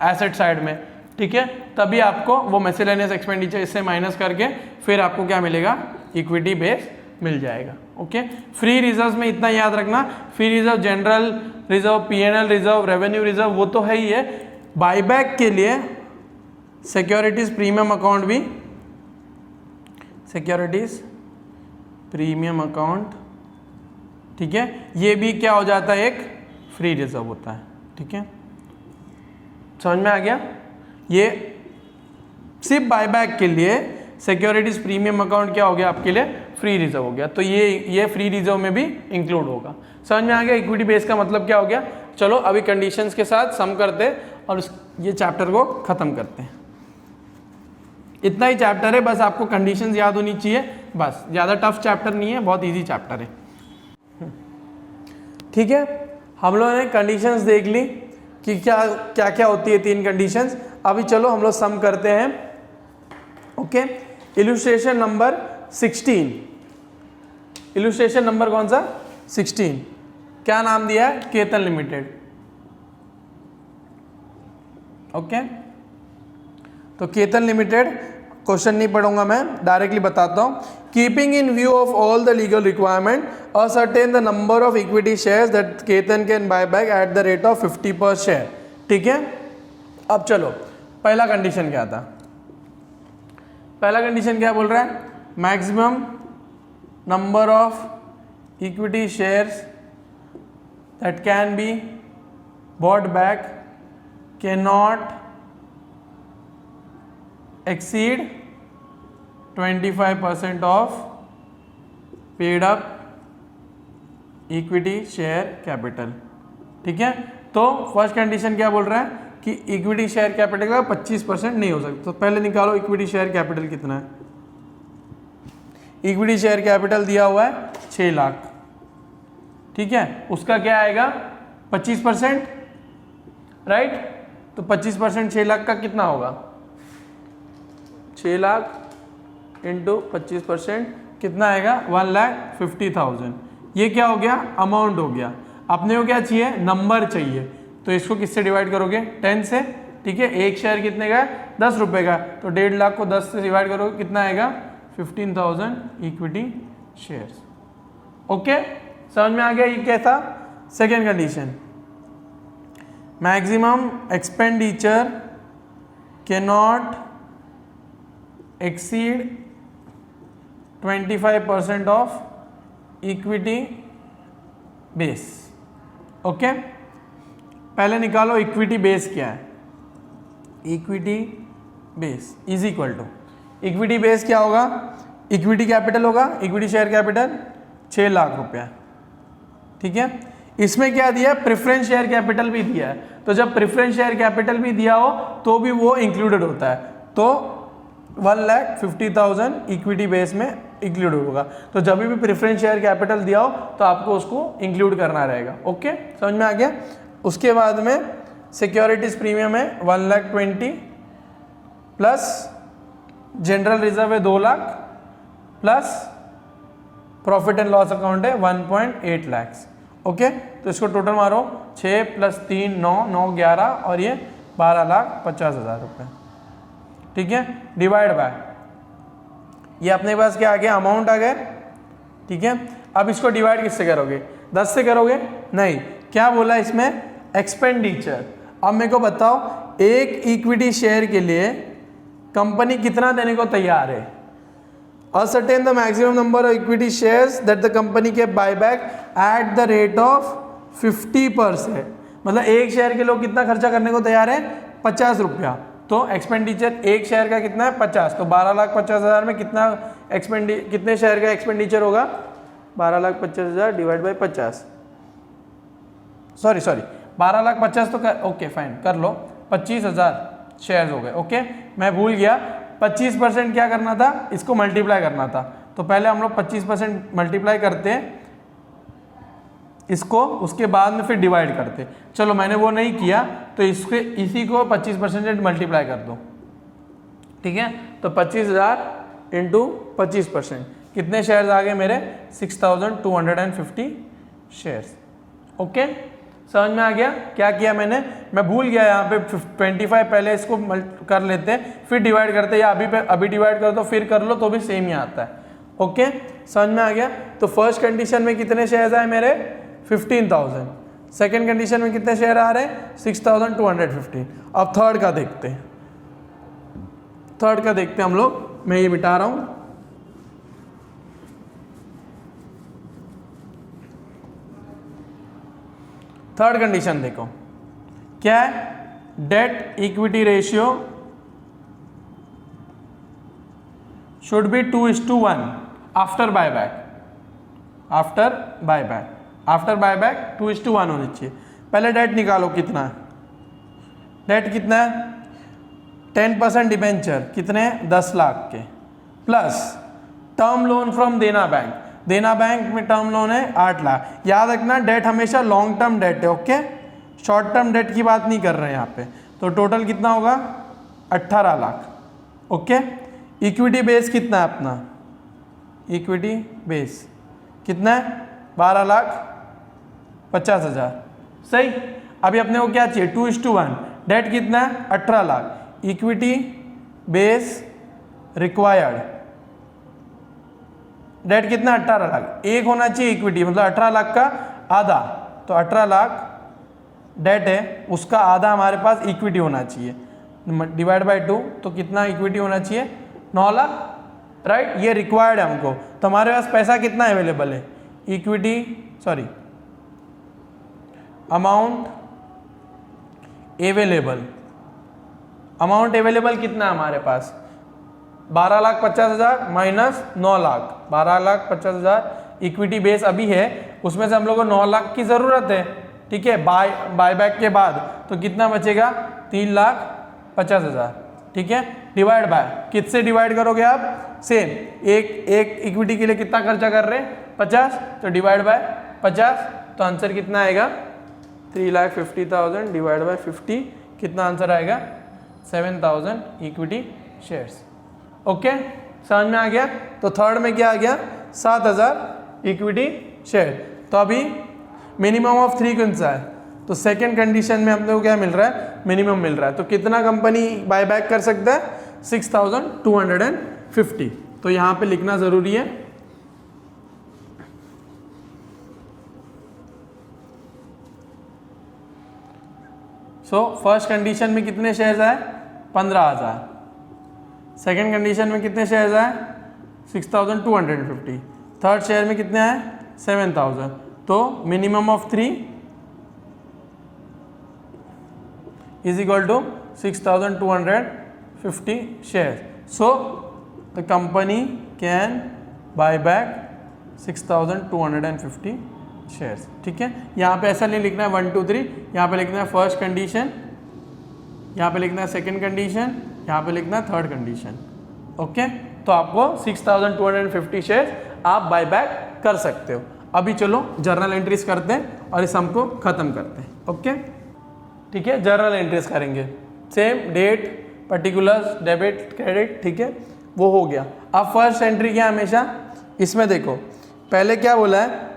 एसेट साइड में, ठीक है, तभी आपको वो मिसलेनियस एक्सपेंडिचर इससे माइनस करके फिर आपको क्या मिलेगा? इक्विटी बेस मिल जाएगा। ओके, फ्री रिजर्व में इतना याद रखना, free reserve general reserve, P&L reserve, revenue reserve वो तो है ही है। बायबैक के लिए सिक्योरिटीज प्रीमियम अकाउंट भी, सिक्योरिटीज प्रीमियम अकाउंट, ठीक है, ये भी क्या हो जाता है? एक फ्री रिजर्व होता है। ठीक है, समझ में आ गया? ये सिर्फ बायबैक के लिए सिक्योरिटीज प्रीमियम अकाउंट क्या हो गया आपके लिए? फ्री रिजर्व हो गया, तो ये फ्री रिजर्व में भी इंक्लूड होगा। समझ में आ गया इक्विटी बेस का मतलब क्या हो गया? चलो अभी कंडीशंस के साथ सम करते हैं और ये चैप्टर को खत्म करते हैं। इतना ही चैप्टर है, बस आपको कंडीशंस याद होनी चाहिए, बस ज़्यादा टफ चैप्टर नहीं है, बहुत इजी चैप्टर है। ठीक है, हम लोगों ने कंडीशंस देख ली कि क्या क्या क्या होती है 3 कंडीशंस। अभी चलो हम लोग सम करते हैं। Okay, illustration number 16, illustration number कौन सा? 16। क्या नाम दिया है? केतन लिमिटेड। ओके, तो केतन लिमिटेड, क्वेश्चन नहीं पढ़ूंगा मैं, डायरेक्टली बताता हूं। Keeping in view of all the legal requirement ascertain the number of equity shares that Ketan can buy back at the rate of 50 पर शेयर। ठीक है, अब चलो पहला कंडीशन क्या था? पहला कंडीशन क्या बोल रहा है? Maximum number of equity shares that can be bought back can not exceed 25% of paid up equity share capital। ठीक है, तो फर्स्ट कंडीशन क्या बोल रहा है कि इक्विटी शेयर कैपिटल का 25% नहीं हो सकता। तो पहले निकालो इक्विटी शेयर कैपिटल कितना है। इक्विटी शेयर कैपिटल दिया हुआ है 6 लाख, ठीक है, उसका क्या आएगा? 25%, राइट, तो 25% 6 लाख का कितना होगा? 6 लाख इंटू 25% कितना आएगा? 1,50,000। ये क्या हो गया? अमाउंट हो गया। अपने को क्या चाहिए? नंबर चाहिए, तो इसको किससे डिवाइड करोगे? 10 से। ठीक है, एक शेयर कितने का है? 10 रुपये का, तो 1.5 लाख को 10 से डिवाइड करोगे, कितना आएगा? 15,000 इक्विटी शेयर्स। ओके, समझ में आ गया ये क्या था? Second condition, maximum expenditure cannot exceed 25% of equity base. Okay, पहले निकालो इक्विटी बेस क्या है। Equity base is equal to, equity base क्या होगा? इक्विटी कैपिटल होगा, इक्विटी शेयर कैपिटल 6 लाख रुपया, ठीक है। इसमें क्या दिया? प्रेफरेंस शेयर कैपिटल भी दिया है। तो जब प्रेफरेंस शेयर कैपिटल भी दिया हो तो भी वो इंक्लूडेड होता है, तो 1,50,000 इक्विटी बेस में इंक्लूड होगा। तो जब भी प्रेफरेंस शेयर कैपिटल दिया हो तो आपको उसको इंक्लूड करना रहेगा। ओके, समझ में आ गया। उसके बाद में सिक्योरिटीज प्रीमियम है 1,20,000 प्लस जनरल रिजर्व है 2 lakh plus profit and loss account है 1.8 लाख। ओके, तो इसको टोटल मारो, 6 + 3 9, 9 11 और ये 12,50,000 रुपये, ठीक है। डिवाइड बाय ये अपने पास क्या आ गया? अमाउंट आ गया, ठीक है। अब इसको डिवाइड किससे करोगे? 10 से करोगे? नहीं, क्या बोला इसमें? एक्सपेंडिचर। अब मेरे को बताओ, एक इक्विटी शेयर के लिए कंपनी कितना देने को तैयार है? Ascertain the maximum number of equity shares that the company can buy back at the rate of 50%। मतलब एक शेयर के लोग कितना खर्चा करने को तैयार है? 50 रुपया। तो एक्सपेंडिचर एक शेयर का कितना है? 50। तो 12,50,000 में कितने शेयर का एक्सपेंडिचर होगा? 12,50,000 डिवाइड बाई 50, सॉरी 12,50,000 तो कर, ओके फाइन कर लो, 25,000 शेयर्स हो गए। ओके, मैं भूल गया 25% क्या करना था? इसको मल्टीप्लाई करना था। तो पहले हम लोग 25% मल्टीप्लाई करते हैं इसको, उसके बाद में फिर डिवाइड करते। चलो मैंने वो नहीं किया, तो इसी को 25% मल्टीप्लाई कर दो, ठीक है। तो 25,000 इंटू 25%, कितने शेयर्स आ गए मेरे? 6,250 शेयर्स। ओके, समझ में आ गया क्या किया मैंने? मैं भूल गया यहाँ पे 25 पहले इसको कर लेते हैं फिर डिवाइड करते हैं, या अभी डिवाइड कर दो फिर कर लो तो भी सेम ही आता है। ओके, समझ में आ गया। तो फर्स्ट कंडीशन में कितने शेयर्स आए मेरे? 15,000। सेकेंड कंडीशन में कितने शेयर आ रहे हैं? 6,250। अब थर्ड का देखते हैं, हम लोग। मैं ये मिटा रहा हूँ। थर्ड कंडीशन देखो क्या है? Date equity ratio should be 2:1 after buyback. After buyback 2:1 होनी चाहिए। पहले डेट निकालो, कितना डेट कितना है? 10% डिबेंचर कितने? 10 लाख के, प्लस टर्म लोन फ्रॉम देना बैंक। देना बैंक में टर्म लोन है 8 लाख। याद रखना डेट हमेशा लॉन्ग टर्म डेट है, ओके, शॉर्ट टर्म डेट की बात नहीं कर रहे हैं यहाँ पे। तो टोटल कितना होगा? 18 लाख। ओके, इक्विटी बेस कितना है अपना? इक्विटी बेस कितना है? 12,50,000। सही। अभी अपने को क्या चाहिए? 2:1। डेट कितना है? 18 lakh. Equity base required debt कितना? 18 लाख। एक होना चाहिए इक्विटी, मतलब 18 लाख का आधा। तो 18 लाख डेट है, उसका आधा हमारे पास इक्विटी होना चाहिए। डिवाइड बाय 2, तो कितना इक्विटी होना चाहिए? 9 लाख, राइट। ये रिक्वायर्ड है हमको। तो हमारे पास पैसा कितना अवेलेबल है? अमाउंट अवेलेबल कितना है हमारे पास? 12,50,000 माइनस 9 लाख, 12,50,000 इक्विटी बेस अभी है, उसमें से हम लोग को 9 लाख की ज़रूरत है, ठीक है। बायबैक के बाद तो कितना बचेगा? 3,50,000, ठीक है। डिवाइड बाय किससे डिवाइड करोगे आप? सेम, एक इक्विटी के लिए कितना खर्चा कर रहे हैं? 50, तो डिवाइड बाय 50। तो आंसर कितना आएगा? 3,50,000 डिवाइड बाय 50, कितना आंसर आएगा? 7,000 इक्विटी शेयर्स। ओके, समझ में आ गया। तो थर्ड में क्या आ गया? 7,000 इक्विटी शेयर। तो अभी मिनिमम ऑफ 3 कौन सा है? तो सेकेंड कंडीशन में हम लोग को क्या मिल रहा है? मिनिमम मिल रहा है। तो कितना कंपनी बायबैक कर सकता है? 6,250। तो यहाँ पे लिखना ज़रूरी है सो फर्स्ट कंडीशन में कितने शेयर्स आए 15,000, सेकेंड कंडीशन में कितने शेयर्स आए 6,250, थर्ड शेयर में कितने आए 7,000, तो minimum of 3 is equal to 6,250 shares. So the company can buy back 6,250 shares. ठीक है, यहाँ पे ऐसा नहीं लिखना है 1 2 3, यहाँ पे लिखना है फर्स्ट कंडीशन, यहाँ पे लिखना है सेकंड कंडीशन, यहाँ पे लिखना है थर्ड कंडीशन. ओके, तो आपको 6,250 शेयर्स आप बाय बैक कर सकते हो. अभी चलो जर्नल एंट्रीज करते हैं और इस सम को खत्म करते हैं. ओके, ठीक है, जर्नल एंट्रीज करेंगे. Same date, particulars, debit, credit. ठीक है, वो हो गया. अब फर्स्ट एंट्री क्या हमेशा इसमें देखो, पहले क्या बोला है,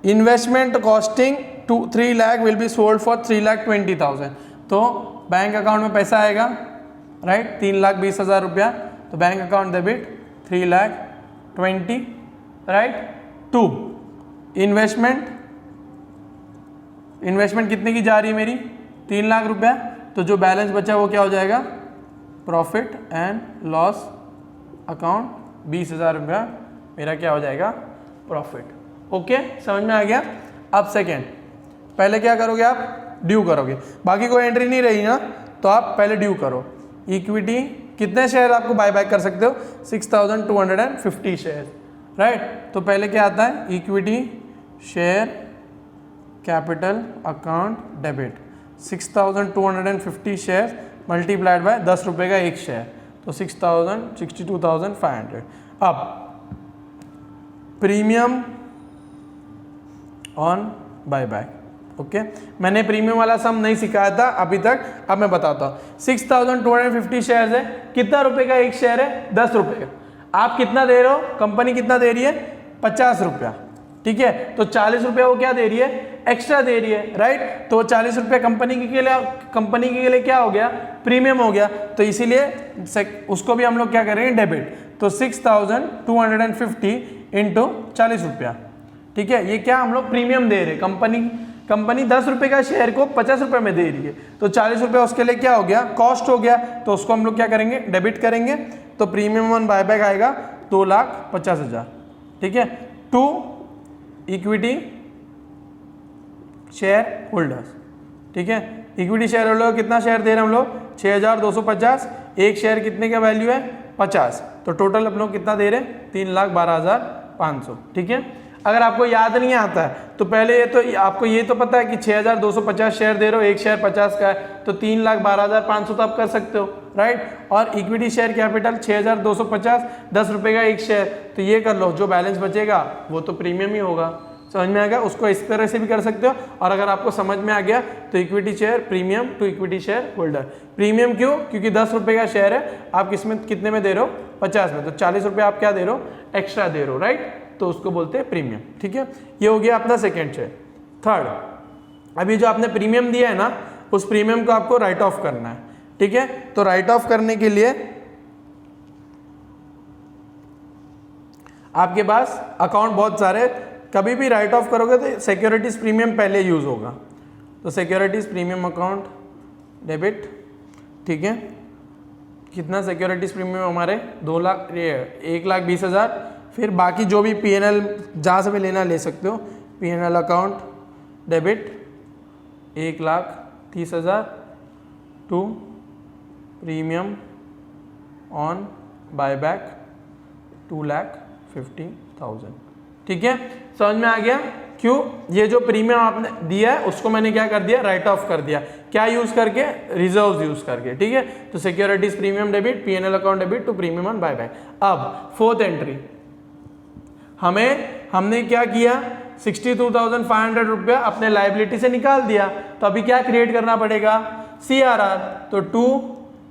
investment costing 3 lakh will be sold for 3,20,000. तो बैंक अकाउंट में पैसा आएगा, राइट, 3,20,000 रुपया. तो bank account debit 3,20,000, right. 2 investment कितने की जा रही है मेरी 3 लाख रुपया. तो जो बैलेंस बचा वो क्या हो जाएगा, प्रॉफिट एंड लॉस अकाउंट 20,000 रुपया मेरा क्या हो जाएगा, प्रॉफिट. ओके, समझ में आ गया. अब सेकेंड, पहले क्या करोगे आप, ड्यू करोगे. बाकी कोई एंट्री नहीं रही ना, तो आप पहले ड्यू करो. इक्विटी कितने शेयर आपको बाय बैक कर सकते हो, 6,250 शेयर, राइट. तो पहले क्या आता है, equity share capital account debit 6,250 share multiplied by 10 रुपये का एक शेयर, तो 62,500. अब premium on buy back. Okay, मैंने प्रीमियम वाला सम नहीं सिखाया था अभी तक, अब मैं बताता हूँ. 6,250 शेयर है, कितना रुपए का एक शेयर है, 10 रुपये का. आप कितना दे रहे हो, कंपनी कितना दे रही है, 50 रुपया. ठीक है, तो 40 रुपया वो क्या दे रही है, एक्स्ट्रा दे रही है, राइट. तो 40 रुपया कंपनी के लिए क्या हो गया, प्रीमियम हो गया. तो इसीलिए उसको भी हम लोग क्या करेंगे, डेबिट. तो 6,250 इंटू 40 रुपया. ठीक है, ये क्या हम लोग प्रीमियम दे रहे हैं. कंपनी 10 रुपये का शेयर को 50 रुपये में दे रही है, तो 40 रुपया उसके लिए क्या हो गया, कॉस्ट हो गया. तो उसको हम लोग क्या करेंगे, डेबिट करेंगे. तो प्रीमियम ऑन बायबैक आएगा 2,50,000. ठीक है. 2 इक्विटी शेयर होल्डर्स. ठीक है, इक्विटी शेयर होल्डर कितना शेयर दे रहे हैं हम लोग, 6,250. एक शेयर कितने का वैल्यू है, 50. तो टोटल हम लोग कितना दे रहे हैं, 3,12,500. ठीक है. अगर आपको याद नहीं आता है तो पहले आपको ये तो पता है कि 6,250 शेयर दे रहे हो, एक शेयर 50 का है, तो 3,12,500 तो आप कर सकते हो, राइट. और इक्विटी शेयर कैपिटल 6,250, 10 रुपये का एक शेयर, तो ये कर लो. जो बैलेंस बचेगा वो तो प्रीमियम ही होगा. समझ में आ गया. उसको इस तरह से भी कर सकते हो. और अगर आपको समझ में आ गया तो equity share premium to equity share holder. Premium क्यों, क्योंकि 10 रुपये का शेयर है, आप किसमें कितने में दे रहे हो, 50 में. तो 40 रुपये आप क्या दे रहे हो, एक्स्ट्रा दे रहे हो, राइट. तो उसको बोलते हैं प्रीमियम. ठीक है, ये हो गया अपना सेकेंड शेयर. थर्ड, अभी जो आपने प्रीमियम दिया है ना, उस प्रीमियम को आपको राइट ऑफ करना है. ठीक है, तो राइट ऑफ करने के लिए आपके पास अकाउंट बहुत सारे, कभी भी राइट ऑफ करोगे तो सिक्योरिटीज प्रीमियम पहले यूज होगा. तो सिक्योरिटीज प्रीमियम अकाउंट डेबिट. ठीक है, कितना सिक्योरिटीज प्रीमियम हमारे 1,20,000. फिर बाकी जो भी P&L जहाँ से भी लेना ले सकते हो. P&L account debit 1,30,000 to premium on buyback 2,50,000. ठीक है, समझ में आ गया. क्यों, ये जो प्रीमियम आपने दिया है उसको मैंने क्या कर दिया, राइट ऑफ कर दिया. क्या यूज करके, रिजर्व्स यूज करके. ठीक है, तो securities premium debit, P&L account debit to premium on buyback. अब फोर्थ एंट्री, हमने क्या किया, 62,500 रुपया अपने लाइबिलिटी से निकाल दिया. तो अभी क्या क्रिएट करना पड़ेगा, CRR. तो 2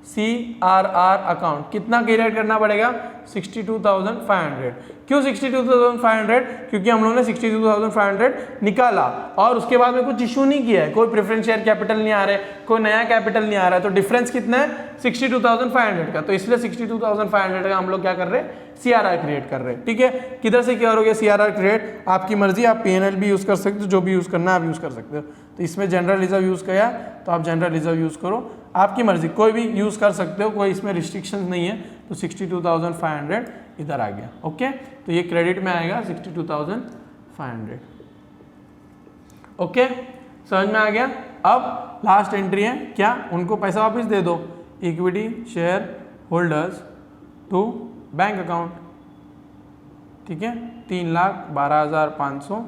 CRR अकाउंट कितना क्रिएट करना पड़ेगा 62,500। क्यों 62,500? क्योंकि हम लोगों ने 62,500 निकाला और उसके बाद में कुछ इशू नहीं किया है, कोई प्रेफरेंस शेयर कैपिटल नहीं आ रहा है, कोई नया कैपिटल नहीं आ रहा है, तो डिफरेंस कितना है 62,500 का। तो इसलिए 62,500 का हम लोग क्या कर रहे हैं CRR क्रिएट कर रहे हैं। ठीक है, किधर से क्या करोगे CRR क्रिएट, आपकी मर्जी, आप PNL भी यूज कर सकते हो, जो भी यूज करना है आप यूज कर सकते हो। तो इसमें जनरल रिजर्व यूज किया तो आप जनरल रिजर्व यूज करो, आपकी मर्जी, कोई भी यूज कर सकते हो, कोई इसमें रिस्ट्रिक्शंस नहीं है। तो 62,500 इधर आ गया। ओके, तो ये क्रेडिट में आएगा 62,500। ओके, समझ में आ गया। अब लास्ट एंट्री है क्या, उनको पैसा वापस दे दो, equity share holders to bank account. ठीक है, 3,12,500,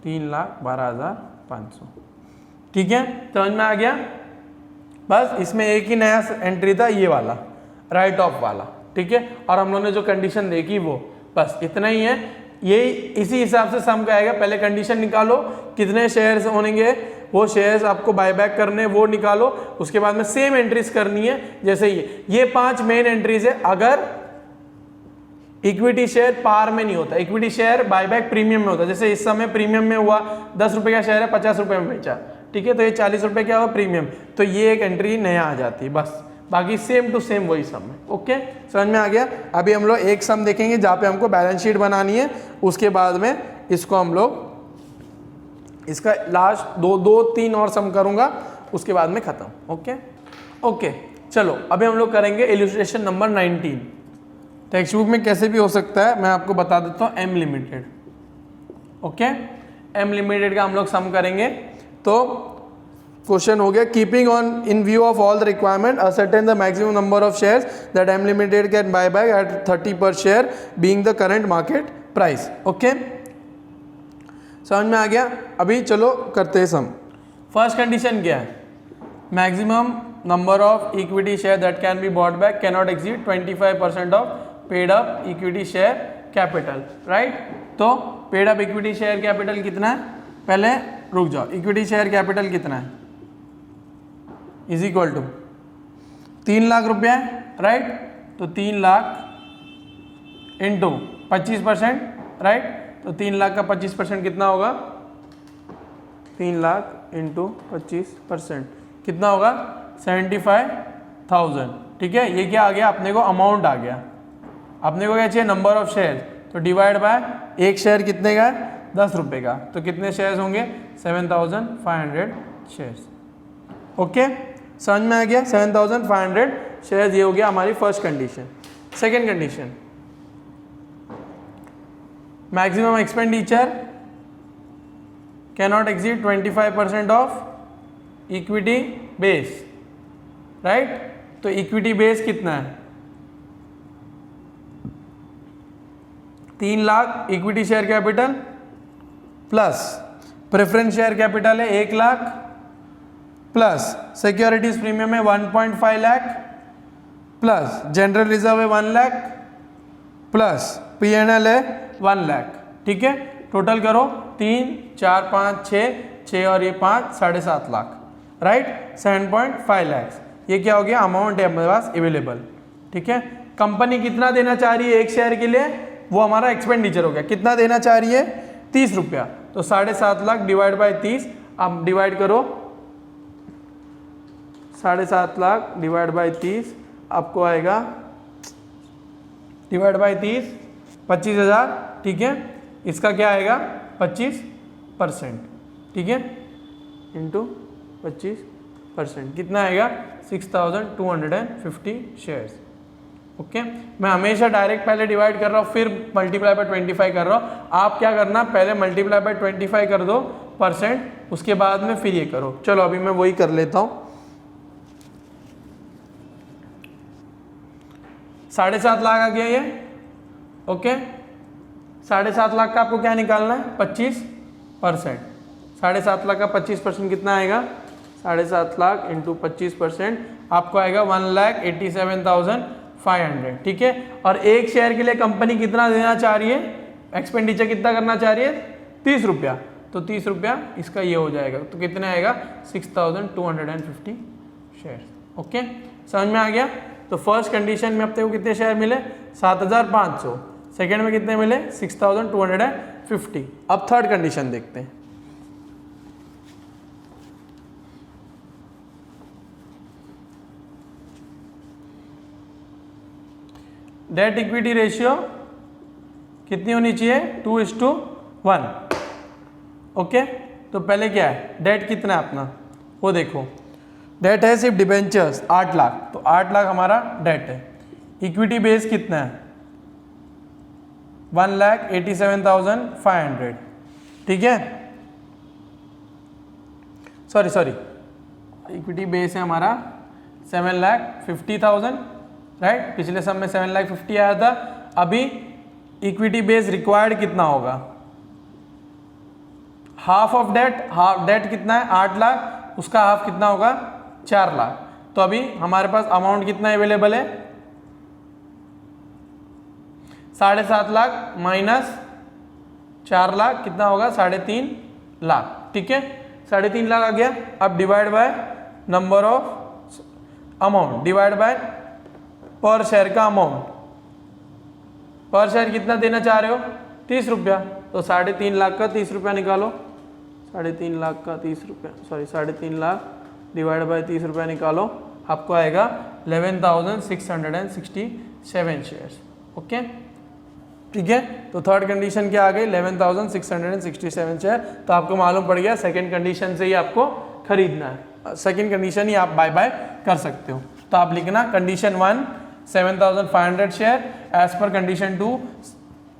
3,12,500। ठीक है, समझ में आ गया। बस इसमें एक ही नया एंट्री था, ये वाला राइट ऑफ वाला। ठीक है, और हम लोगों ने जो कंडीशन देखी वो बस इतना ही है। ये इसी हिसाब से सम का आएगा। पहले कंडीशन निकालो, कितने शेयर्स होंगे, वो शेयर्स आपको बायबैक करने, वो निकालो। उसके बाद में सेम एंट्रीज करनी है जैसे ये 5 मेन एंट्रीज है। अगर इक्विटी शेयर पार में नहीं होता, इक्विटी शेयर बायबैक प्रीमियम में होता, जैसे इस समय प्रीमियम में हुआ, 10 रुपए का शेयर है, 50 रुपए में बेचा। ठीक है, तो ये 40 रुपए क्या हुआ प्रीमियम, तो ये एक एंट्री नया आ जाती है। बस बाकी सेम टू सेम वही सम है। ओके, समझ में आ गया। अभी हम लोग एक सम देखेंगे जहाँ पे हमको बैलेंस शीट बनानी है, उसके बाद में इसको हम लोग इसका लास्ट 2-3 और सम करूंगा, उसके बाद में खत्म। ओके ओके, चलो अभी हम लोग करेंगे इलस्ट्रेशन नंबर 19। टेक्स्ट बुक में कैसे भी हो सकता है, मैं आपको बता देता हूँ। M limited, okay, M limited का हम लोग सम करेंगे। तो क्वेश्चन हो गया, keeping on in view of all the requirement ascertain the maximum number of shares that M limited can buy back at 30 per share being the current market price. Okay, समझ में आ गया। अभी चलो करते हैं सम। फर्स्ट कंडीशन क्या है, maximum number of equity share that can be bought back can not exceed 25% of paid up equity share capital. Right, तो paid up equity share capital कितना है, पहले रुक जाओ, इक्विटी शेयर कैपिटल कितना है, इज इक्वल टू 3 लाख रुपया है। राइट, तो 3 लाख इंटू 25%। राइट, तो 3 लाख का 25% कितना होगा, 3 लाख इंटू 25% कितना होगा 75,000। ठीक है, ये क्या आ गया अपने को, अमाउंट आ गया। अपने को क्या चाहिए, नंबर ऑफ शेयर, तो डिवाइड बाय एक शेयर कितने का है 10 रुपये का, तो कितने शेयर्स होंगे 7,500 शेयर्स। ओके, समझ में आ गया। 7,500 शेयर्स, ये हो गया हमारी first condition. Second condition, maximum expenditure can not exceed 25% of equity base. Right, तो इक्विटी बेस कितना है 3 lakh equity share capital plus preference share capital है 1 लाख प्लस सिक्योरिटीज प्रीमियम है 1.5 लाख प्लस जनरल रिजर्व है 1 लाख प्लस PNL है 1 लाख। ठीक है, टोटल करो 3, 4, 5, 6 और ये 5, 7.5 लाख। राइट, 7.5 लाख, ये क्या हो गया अमाउंट है हमारे पास अवेलेबल। ठीक है, कंपनी कितना देना चाह रही है एक शेयर के लिए, वो हमारा एक्सपेंडिचर हो गया। कितना देना चाह रही है 30 रुपया, तो 7.5 लाख डिवाइड बाय 30, अब डिवाइड करो 7.5 लाख डिवाइड बाय 30, आपको आएगा डिवाइड बाय 30 25,000। ठीक है, इसका क्या आएगा 25%। ठीक है, इंटू 25% कितना आएगा 6,250 शेयर्स। ओके, मैं हमेशा डायरेक्ट पहले डिवाइड कर रहा हूँ, फिर मल्टीप्लाई बाय 25 कर रहा हूँ। आप क्या करना, पहले मल्टीप्लाई बाय 25 कर दो %, उसके बाद में फिर ये करो। चलो अभी मैं वही कर लेता हूँ। 7.5 लाख आ गया ये। ओके, 7.5 लाख का आपको क्या निकालना है 25%। 7.5 लाख का 25% कितना आएगा 7.5 लाख इंटू 25% आपको आएगा 1,87,500। ठीक है, और एक शेयर के लिए कंपनी कितना देना चाह रही है, एक्सपेंडिचर कितना करना चाह रही है 30 रुपया, तो 30 रुपया इसका ये हो जाएगा, तो कितने आएगा 6,250 शेयर। ओके, समझ में आ गया। तो फर्स्ट कंडीशन में अपने को कितने शेयर मिले 7500, सेकेंड में कितने मिले 6250। अब थर्ड कंडीशन देखते हैं। डेट इक्विटी रेशियो कितनी होनी चाहिए 2:1। ओके, तो पहले क्या है डेट कितना है अपना वो देखो। डेट है सिर्फ डिबेंचर्स 8 लाख, तो 8 लाख हमारा डेट है। इक्विटी बेस कितना है 1,87,500, ठीक है। सॉरी इक्विटी बेस है हमारा 7,50,000, राइट। पिछले सब में 7,50,000 आया था। अभी इक्विटी बेस रिक्वायर्ड कितना होगा, half of debt, half debt कितना है 8 लाख, उसका हाफ कितना होगा 4 लाख। तो अभी हमारे पास अमाउंट कितना अवेलेबल है 7.5 लाख माइनस 4 लाख कितना होगा 3.5 लाख, ठीक है। 3.5 लाख आ गया। अब divide by number of amount, divide by पर शेयर का अमाउंट। पर शेयर कितना देना चाह रहे हो 30 रुपया, तो 3.5 लाख का 30 रुपया निकालो। 3.5 लाख का 30 रुपया, सॉरी 3.5 लाख डिवाइड बाय 30 रुपया निकालो, आपको आएगा 11,667 शेयर्स। ओके, ठीक है। तो थर्ड कंडीशन क्या आ गई 11,667 शेयर। तो आपको मालूम पड़ गया सेकंड कंडीशन से ही आपको खरीदना है, सेकंड कंडीशन ही आप बाय बाय कर सकते हो। तो आप लिखना कंडीशन 1 7,500 शेयर, एज पर कंडीशन 2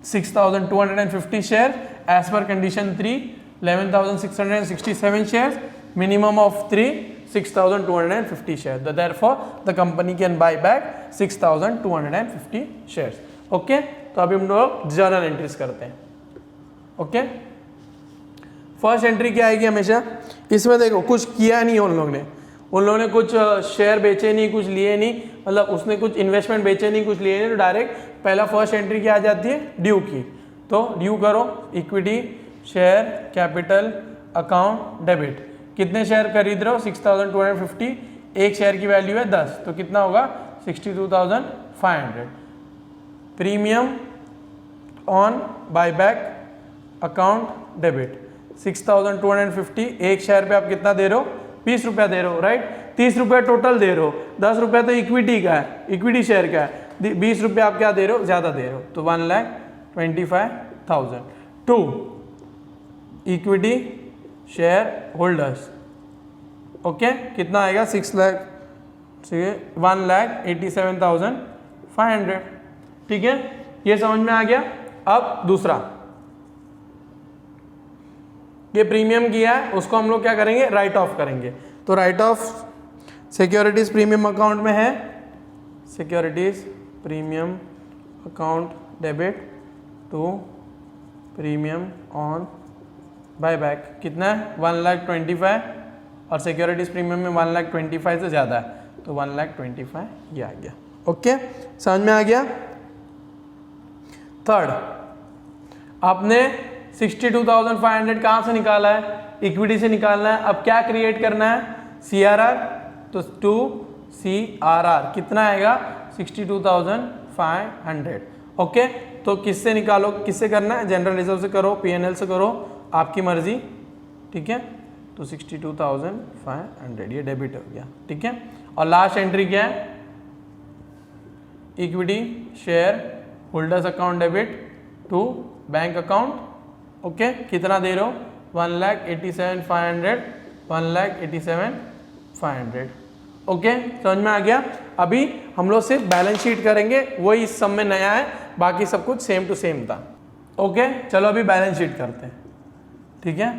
6,250 शेयर, as per condition 3 11,667 shares, minimum of 3 6,250 shares. Therefore, the company can buy back 6,250 shares. Okay? तो अभी हम लोग जर्नल एंट्रीज करते हैं। ओके, फर्स्ट एंट्री क्या आएगी हमेशा इसमें, देखो कुछ किया नहीं उन लोगों ने कुछ शेयर बेचे नहीं, कुछ लिए नहीं, मतलब उसने कुछ इन्वेस्टमेंट बेचे नहीं, कुछ लिए नहीं, तो डायरेक्ट पहला फर्स्ट एंट्री क्या आ जाती है ड्यू की। तो ड्यू करो, equity share capital account debit. कितने शेयर खरीद रहे हो 6,250, एक शेयर की वैल्यू है 10, तो कितना होगा 62,500। Premium on buyback account debit 6,250, एक शेयर पे आप कितना दे रहे हो 20 रुपया दे रहे हो, राइट। 30 रुपया टोटल दे रहे हो, 10 रुपया तो इक्विटी का है, इक्विटी शेयर का है, 20 रुपया आप क्या दे रहे हो ज़्यादा दे रहे हो, तो 1,25,000। 2 इक्विटी शेयर होल्डर्स, ओके, कितना आएगा 1,87,500, ठीक है। ये समझ में आ गया। अब दूसरा, ये प्रीमियम किया है उसको हम लोग क्या करेंगे राइट ऑफ करेंगे। तो write off securities premium account में है, securities premium account debit to premium on buyback कितना है 1,25,000, और सिक्योरिटीज प्रीमियम में 1,25,000 से ज़्यादा है, तो 1,25,000 ये आ गया। ओके, समझ में आ गया। थर्ड, आपने 62,500 कहाँ से निकाला है, इक्विटी से निकालना है। अब क्या क्रिएट करना है CRR, तो 2 CRR कितना आएगा 62,500। ओके, तो किससे निकालो, किससे करना है जनरल रिजर्व से करो, PNL से करो, आपकी मर्जी, ठीक है। तो 62,500 ये डेबिट हो गया, ठीक है। और लास्ट एंट्री क्या है equity share holders account debit to bank account, okay, कितना दे रहे हो 1,87,500, 1,87,500। ओके, समझ में आ गया। अभी हम लोग सिर्फ बैलेंस शीट करेंगे, वही इस सब में नया है, बाकी सब कुछ सेम टू सेम था। ओके, चलो अभी बैलेंस शीट करते हैं, ठीक है।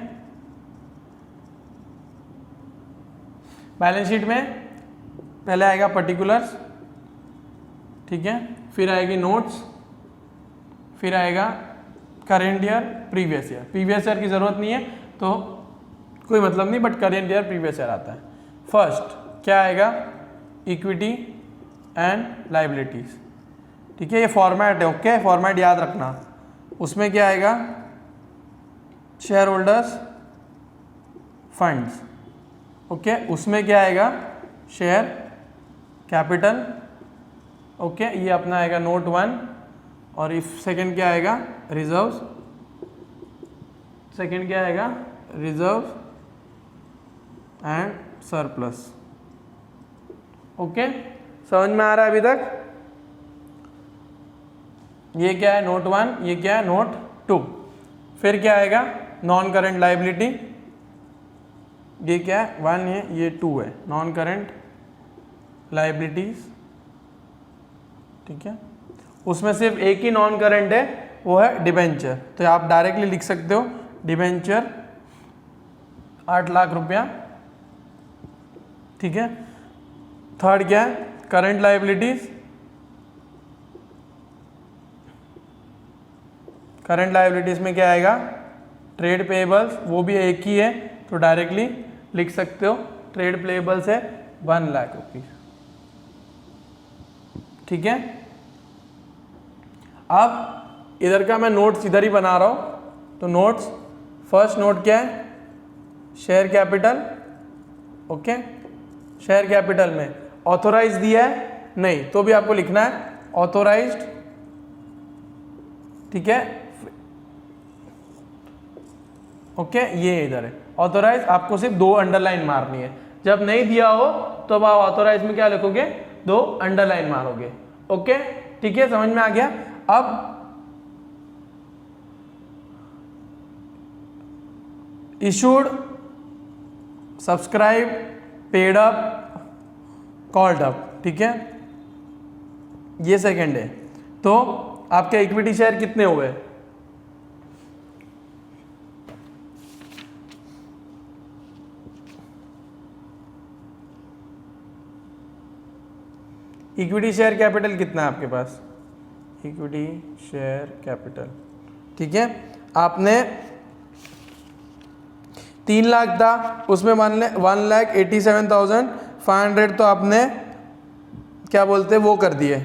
बैलेंस शीट में पहले आएगा पर्टिकुलर्स, ठीक है, फिर आएगी नोट्स, फिर आएगा current year previous year. Previous year की ज़रूरत नहीं है तो कोई मतलब नहीं, but current year previous year आता है। फर्स्ट क्या आएगा इक्विटी एंड लाइबिलिटीज, ठीक है, ये फॉर्मेट है। ओके, फॉर्मेट याद रखना। उसमें क्या आएगा शेयर होल्डर्स फंड्स, ओके, उसमें क्या आएगा शेयर कैपिटल, ओके, ये अपना आएगा नोट 1, और इफ सेकंड क्या आएगा, रिजर्व्स, सेकंड क्या आएगा, रिजर्व एंड सरप्लस। ओके, समझ में आ रहा है अभी तक? ये क्या है, नोट 1, ये क्या है, नोट 2। फिर क्या आएगा, नॉन करंट लाइबिलिटी, ये क्या है, 1 है, ये 2 है, नॉन करंट लाइबिलिटीज, ठीक है। उसमें सिर्फ एक ही नॉन करंट है, वो है डिबेंचर, तो आप डायरेक्टली लिख सकते हो डिबेंचर 8 लाख रुपया, ठीक है। थर्ड क्या है, करंट लाइबिलिटीज, करंट लाइबिलिटीज में क्या आएगा, ट्रेड पेएबल्स, वो भी एक ही है, तो डायरेक्टली लिख सकते हो ट्रेड पेएबल्स है 1 लाख रुपीज, ठीक है। अब इधर का मैं नोट्स इधर ही बना रहा हूं, तो नोट्स, फर्स्ट नोट क्या है, share capital, okay. Share capital में ऑथोराइज दिया है नहीं, तो भी आपको लिखना है ऑथोराइज्ड, ठीक है, ओके, ये इधर है ऑथोराइज, आपको सिर्फ 2 अंडरलाइन मारनी है। जब नहीं दिया हो तो अब आप ऑथोराइज में क्या लिखोगे, 2 अंडरलाइन मारोगे, ओके, ठीक है, समझ में आ गया। अब issued, subscribe, paid up, called up, ठीक है, ये सेकंड है। तो आपके इक्विटी शेयर कितने हुए, इक्विटी शेयर कैपिटल कितना है आपके पास, इक्विटी शेयर कैपिटल, ठीक है। आपने 3 लाख था, उसमें 1,87,500 तो आपने क्या बोलते हैं वो कर दिए,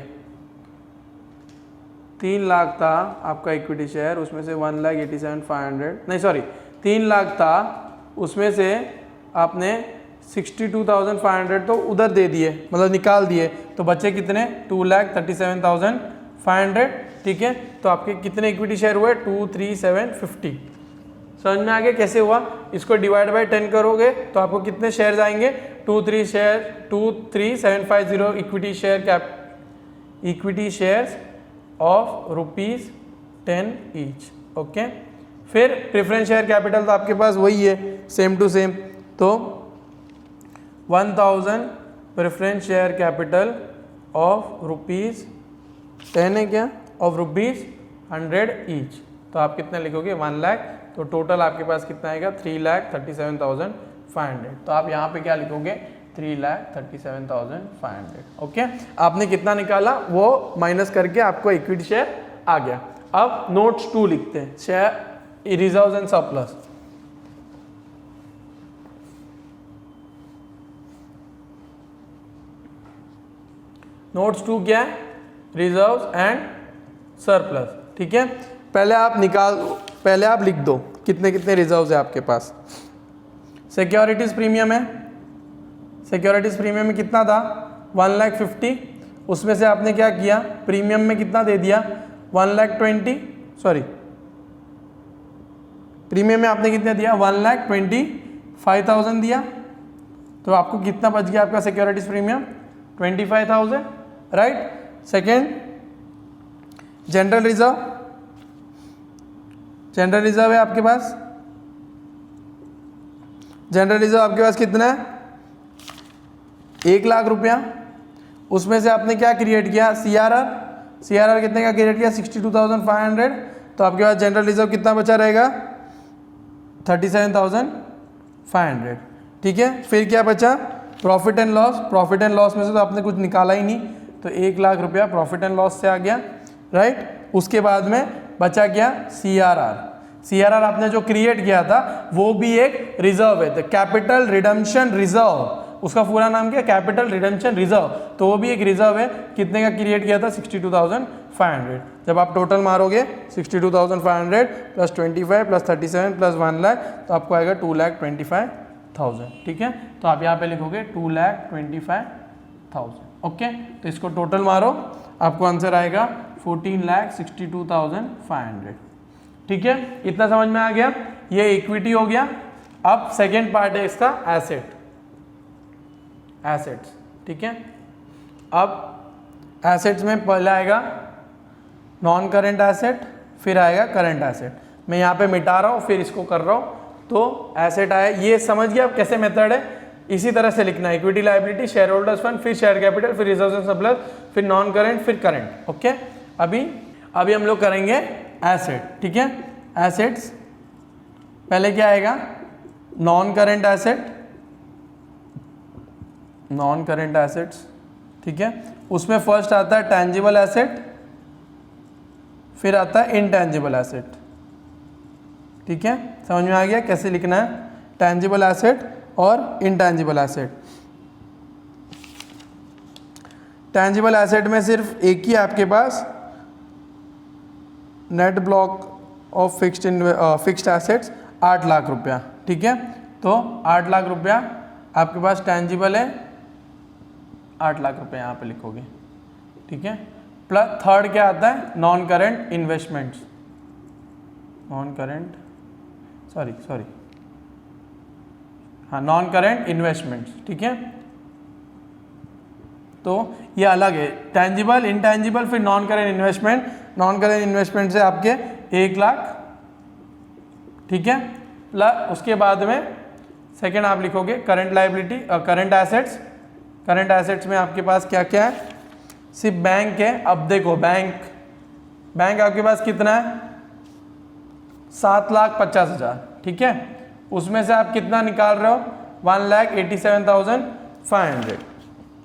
3 लाख था आपका इक्विटी शेयर, उसमें से 1,87,500 नहीं सॉरी 3 लाख था, उसमें से आपने 62,500 तो उधर दे दिए, मतलब निकाल दिए, तो बचे कितने, 2,37,500, ठीक है। तो आपके कितने इक्विटी शेयर हुए, 23750। समझ में आ गया कैसे हुआ? इसको डिवाइड बाय 10 करोगे तो आपको कितने शेयर्स आएंगे, 23750 equity shares of ₹10 each, okay. फिर प्रेफरेंस शेयर कैपिटल तो आपके पास वही है, सेम टू सेम, तो 1000 प्रेफरेंस शेयर कैपिटल ऑफ ₹10 है क्या, ऑफ ₹100 ईच, तो आप कितने लिखोगे, 1 लाख, तो टोटल आपके पास कितना आएगा, 3,37,500। तो आप यहाँ पे क्या लिखोगे, 3,37,500, ओके। आपने कितना निकाला वो माइनस करके आपको इक्विटी शेयर आ गया। अब नोट्स 2 लिखते हैं, share reserves and surplus. Notes 2 क्या है, रिजर्व्स एंड सरप्लस, ठीक है। पहले आप लिख दो कितने कितने रिजर्व्स है आपके पास। सिक्योरिटीज प्रीमियम है, सिक्योरिटीज प्रीमियम में कितना था, 1,50,000, उसमें से आपने क्या किया, प्रीमियम में कितना दे दिया, 1,20,000, सॉरी प्रीमियम में आपने कितना दिया, 1,25,000 दिया, तो आपको कितना बच गया आपका securities premium, 25,000, right. Second, general reserve, general reserve है आपके पास, जनरल रिजर्व आपके पास कितना है, 1 लाख रुपया, उसमें से आपने क्या क्रिएट किया, सीआरआर कितने का क्रिएट किया, 62,500, तो आपके पास जनरल रिजर्व कितना बचा रहेगा, 37,500, ठीक है। फिर क्या बचा, profit and loss, profit and loss में से तो आपने कुछ निकाला ही नहीं, तो 1 लाख रुपया प्रॉफिट एंड लॉस से आ गया, राइट। उसके बाद में बचा क्या, सीआरआर आपने जो क्रिएट किया था वो भी एक रिजर्व है, तो कैपिटल रिडम्पशन रिजर्व, उसका पूरा नाम क्या है, कैपिटल रिडम्पशन रिजर्व, तो वो भी एक रिजर्व है। कितने का क्रिएट किया था, 62,500। जब आप टोटल मारोगे 62,500 प्लस 25 प्लस 37 प्लस 1 लाख, तो आपको आएगा 2,25,000, ठीक है। तो आप यहाँ पे लिखोगे 2,25,000, ओके, तो इसको टोटल मारो, आपको आंसर आएगा 14,62,500। ठीक है, इतना समझ में आ गया। ये इक्विटी हो गया। अब सेकेंड पार्ट है इसका एसेट्स। ठीक है, अब एसेट्स में पहले आएगा नॉन करेंट एसेट, फिर आएगा करंट एसेट। मैं यहाँ पे मिटा रहा हूँ, फिर इसको कर रहा हूँ। तो एसेट आया, ये समझ गया आप कैसे मेथड है। इसी तरह से लिखना है, equity liability, share holders fund, फिर शेयर कैपिटल, फिर रिजर्व्स एंड सरप्लस, फिर नॉन करेंट, फिर करंट। ओके, अभी हम लोग करेंगे एसेट। ठीक है, एसेट्स पहले क्या आएगा, नॉन करेंट एसेट्स। ठीक है, उसमें फर्स्ट आता है टेंजिबल एसेट, फिर आता है इनटेंजिबल एसेट। ठीक है, समझ में आ गया कैसे लिखना है, टेंजिबल एसेट और इनटेंजिबल एसेट। टेंजिबल एसेट में सिर्फ एक ही आपके पास net block of fixed assets 8 lakh रुपया। ठीक है, तो 8 लाख रुपया आपके पास टेंजिबल है, 8 लाख रुपये यहाँ पे लिखोगे। ठीक है, प्लस थर्ड क्या आता है, non current investments, non current investments. ठीक है, तो ये अलग है, टेंजिबल, इनटेंजिबल, फिर non current investment. Non current investment से आपके 1 लाख। ठीक है, प्लस उसके बाद में सेकेंड आप लिखोगे करंट लायबिलिटी, करंट एसेट्स में आपके पास क्या क्या है, सिर्फ बैंक है। अब देखो बैंक आपके पास कितना है, 7,50,000। ठीक है, उसमें से आप कितना निकाल रहे हो, 1,87,500।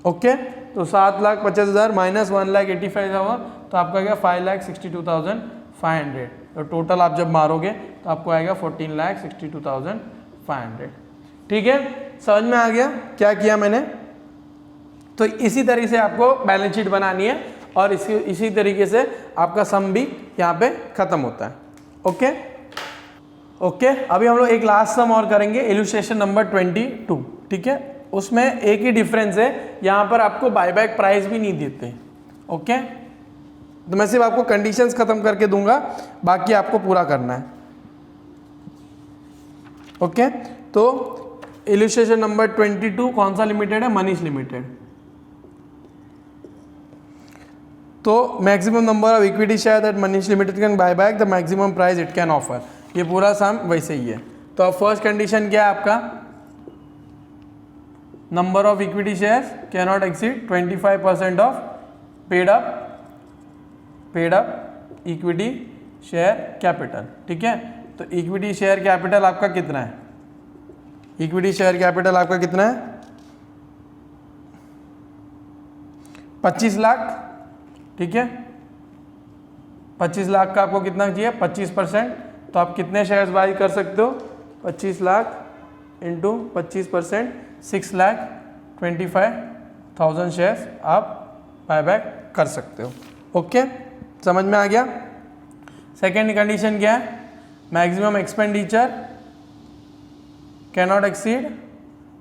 ओके, तो 7,50,000 माइनस 1,85,000, तो आपका आएगा 5,62,500। तो टोटल आप जब मारोगे तो आपको आएगा 14,62,500। ठीक है, समझ में आ गया क्या किया मैंने। तो इसी तरीके से आपको बैलेंस शीट बनानी है और इसी तरीके से आपका सम भी यहाँ पे खत्म होता है। ओके, अभी हम लोग एक लास्ट सम और करेंगे, इलस्ट्रेशन नंबर 22। ठीक है, उसमें एक ही डिफरेंस है, यहाँ पर आपको बायबैक प्राइस भी नहीं देते। ओके, तो मैं सिर्फ आपको कंडीशंस खत्म करके दूंगा, बाकी आपको पूरा करना है। ओके, तो इलस्ट्रेशन नंबर 22 कौन सा लिमिटेड है, मनीष लिमिटेड। तो maximum number of equity share that Manish limited can buy back the maximum price it can offer. ये पूरा सम वैसे ही है। तो अब फर्स्ट कंडीशन क्या है आपका, number of equity shares can not exceed 25% of paid up equity share capital. ठीक है, तो इक्विटी शेयर कैपिटल आपका कितना है, इक्विटी शेयर कैपिटल आपका कितना है, 25 लाख। ठीक है, 25 लाख का आपको कितना चाहिए, 25%। तो आप कितने शेयर्स बाई कर सकते हो, 25 लाख इंटू 25%, 6,25,000 शेयर्स आप बाय बैक कर सकते हो। ओके, समझ में आ गया। सेकेंड कंडीशन क्या है, maximum expenditure can not exceed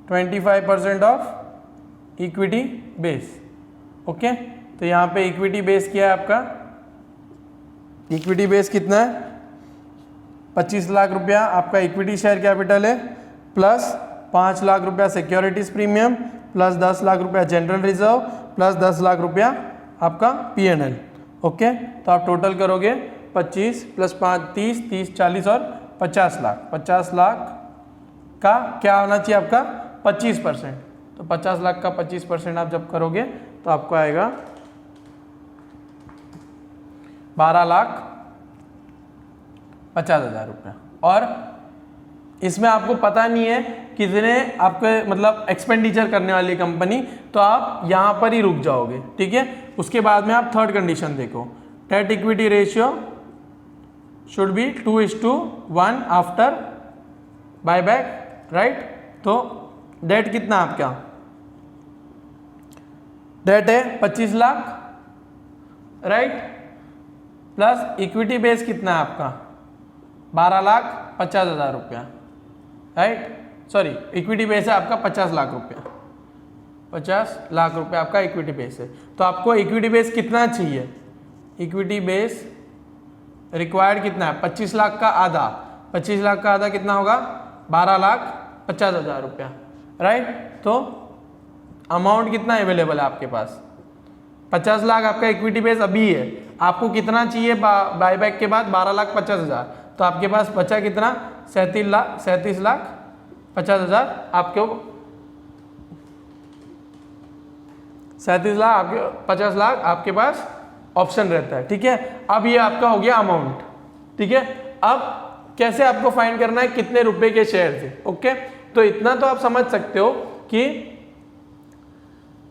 25% of equity base. Okay, तो यहाँ पे इक्विटी बेस क्या है आपका, इक्विटी बेस कितना है, 25 लाख रुपया आपका इक्विटी शेयर कैपिटल है, प्लस 5 लाख रुपया सिक्योरिटीज प्रीमियम, प्लस 10 लाख रुपया जनरल रिजर्व, प्लस 10 लाख रुपया आपका P&L। ओके, तो आप टोटल करोगे 25 प्लस 5 30, 30 40 और 50 लाख। 50 लाख का क्या होना चाहिए आपका, 25%। तो 50 लाख का 25% आप जब करोगे तो आपको आएगा 12,50,000 रुपया। और इसमें आपको पता नहीं है कितने आपके मतलब एक्सपेंडिचर करने वाली कंपनी, तो आप यहाँ पर ही रुक जाओगे। ठीक है, उसके बाद में आप थर्ड कंडीशन देखो, date equity ratio should be 2:1 after buyback, right. तो डेट कितना आपका, डेट है 25 lakh, right, plus equity base कितना है आपका 12,50,000 रुपया, राइट। सॉरी, इक्विटी बेस है आपका 50 लाख रुपया, 50 लाख रुपए आपका इक्विटी बेस है। तो आपको इक्विटी बेस कितना चाहिए? इक्विटी बेस रिक्वायर्ड कितना है? 25 लाख का आधा। 25 लाख का आधा कितना होगा? 12,50,000 रुपया, राइट। तो अमाउंट कितना अवेलेबल है आपके पास? 50 लाख आपका इक्विटी बेस अभी है, आपको कितना चाहिए बायबैक के बाद? 12,50,000। तो आपके पास बचा कितना? 37,50,000 आपको 37 लाख आपके 50 लाख आपके पास ऑप्शन रहता है, ठीक है। अब ये आपका हो गया अमाउंट, ठीक है। अब कैसे आपको फाइंड करना है कितने रुपए के शेयर थे? ओके, तो इतना तो आप समझ सकते हो कि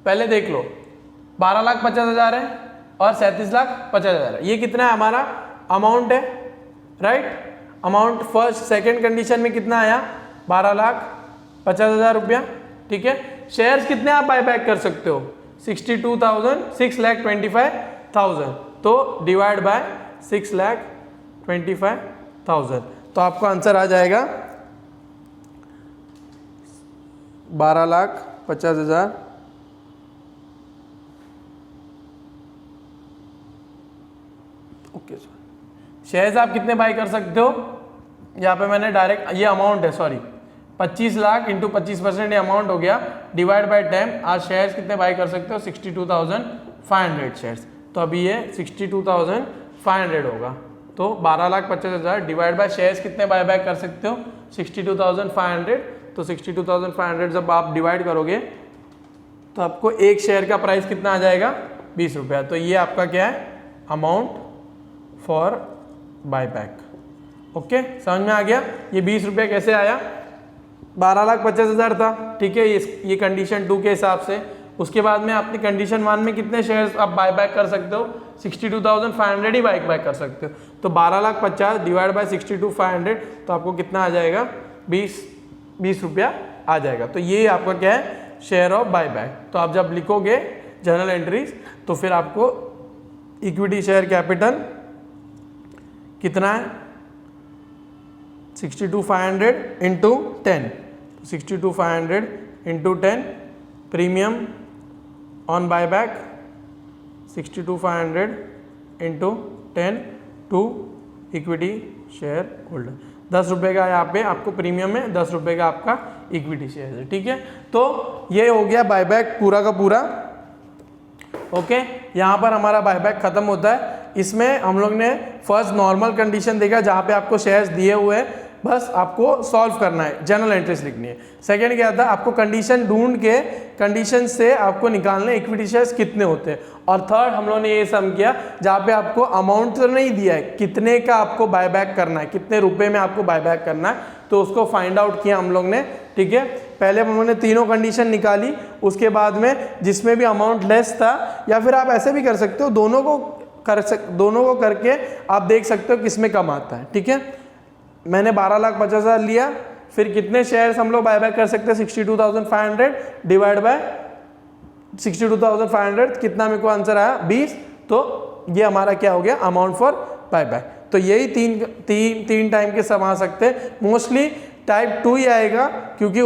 पहले देख लो 12,50,000 है और 37,50,000 है। ये कितना है? हमारा अमाउंट है, right. Amount first second condition में कितना आया? 12,50,000 रुपया, ठीक है। शेयर्स कितने आप बाय बैक कर सकते हो? 6,25,000। तो डिवाइड बाय 6,25,000, तो आपको आंसर आ जाएगा 12,50,000 ओके सर। शेयर्स आप कितने बाय कर सकते हो? यहाँ पे मैंने डायरेक्ट ये अमाउंट है, सॉरी 25 लाख इंटू 25% ये अमाउंट हो गया, डिवाइड बाय 10। आज शेयर्स कितने बाय कर सकते हो? 62,500 शेयर्स। तो अभी ये 62,500 होगा। तो 12,50,000 डिवाइड बाय शेयर्स कितने बाय बैक कर सकते हो? 62,500। तो 62,500 जब आप डिवाइड करोगे तो आपको एक शेयर का प्राइस कितना आ जाएगा? 20 रुपया। तो ये आपका क्या है? Amount for buyback. ओके, समझ में आ गया? ये 20 रुपये कैसे आया? 12,50,000 था, ठीक है, ये कंडीशन 2 के हिसाब से। उसके बाद में आपने कंडीशन 1 में कितने शेयर्स आप बायबैक कर सकते हो? 62,500 ही बायबैक कर सकते हो। तो 12,50,000 डिवाइड बाय 62,500, तो आपको कितना आ जाएगा? 20 रुपया आ जाएगा। तो ये आपका क्या है? Share of buyback. तो आप जब लिखोगे जर्नल एंट्रीज तो फिर आपको इक्विटी शेयर कैपिटल कितना है? 62,500 into 10, 62,500 into 10, premium on buyback 62,500 into 10 to equity share holder. 10 रुपये का यहाँ पे आपको प्रीमियम है, 10 रुपये का आपका इक्विटी शेयर है, ठीक है। तो ये हो गया बायबैक पूरा का पूरा। ओके, यहाँ पर हमारा बायबैक खत्म होता है। इसमें हम लोग ने फर्स्ट नॉर्मल कंडीशन देखा जहाँ पे आपको शेयर्स दिए हुए हैं, बस आपको सॉल्व करना है, जनरल एंट्रीज लिखनी है। सेकंड क्या था? आपको कंडीशन ढूंढ के कंडीशन से आपको निकालने इक्विटी शेयर्स कितने होते हैं। और थर्ड हम लोगों ने ये सम किया जहाँ पे आपको अमाउंट तो नहीं दिया है, कितने का आपको बायबैक करना है, कितने रुपए में आपको बायबैक करना है, तो उसको फाइंड आउट किया हम लोग ने, ठीक है। पहले हम लोगों ने तीनों कंडीशन निकाली, उसके बाद में जिसमें भी अमाउंट लेस था, या फिर आप ऐसे भी कर सकते हो, दोनों को करके आप देख सकते हो किसमें कम आता है, ठीक है। मैंने 12,50,000 लिया, फिर कितने शेयर्स हम लोग बायबैक कर सकते हैं? 62,500 डिवाइड बाय 62,500, कितना मेरे को आंसर आया? 20। तो ये हमारा क्या हो गया? Amount for buyback. तो यही तीन टाइम के सम आ सकते हैं। मोस्टली टाइप 2 ही आएगा क्योंकि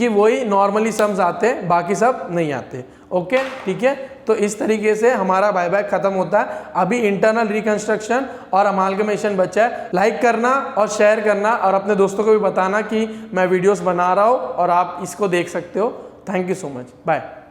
वही नॉर्मली सम्स आते हैं, बाकी सब नहीं आते। ओके, ठीक है। तो इस तरीके से हमारा बायबैक खत्म होता है। अभी इंटरनल रिकंस्ट्रक्शन और अमालगमेशन बचा है। लाइक करना और शेयर करना और अपने दोस्तों को भी बताना कि मैं वीडियोस बना रहा हूँ और आप इसको देख सकते हो। Thank you so much, bye.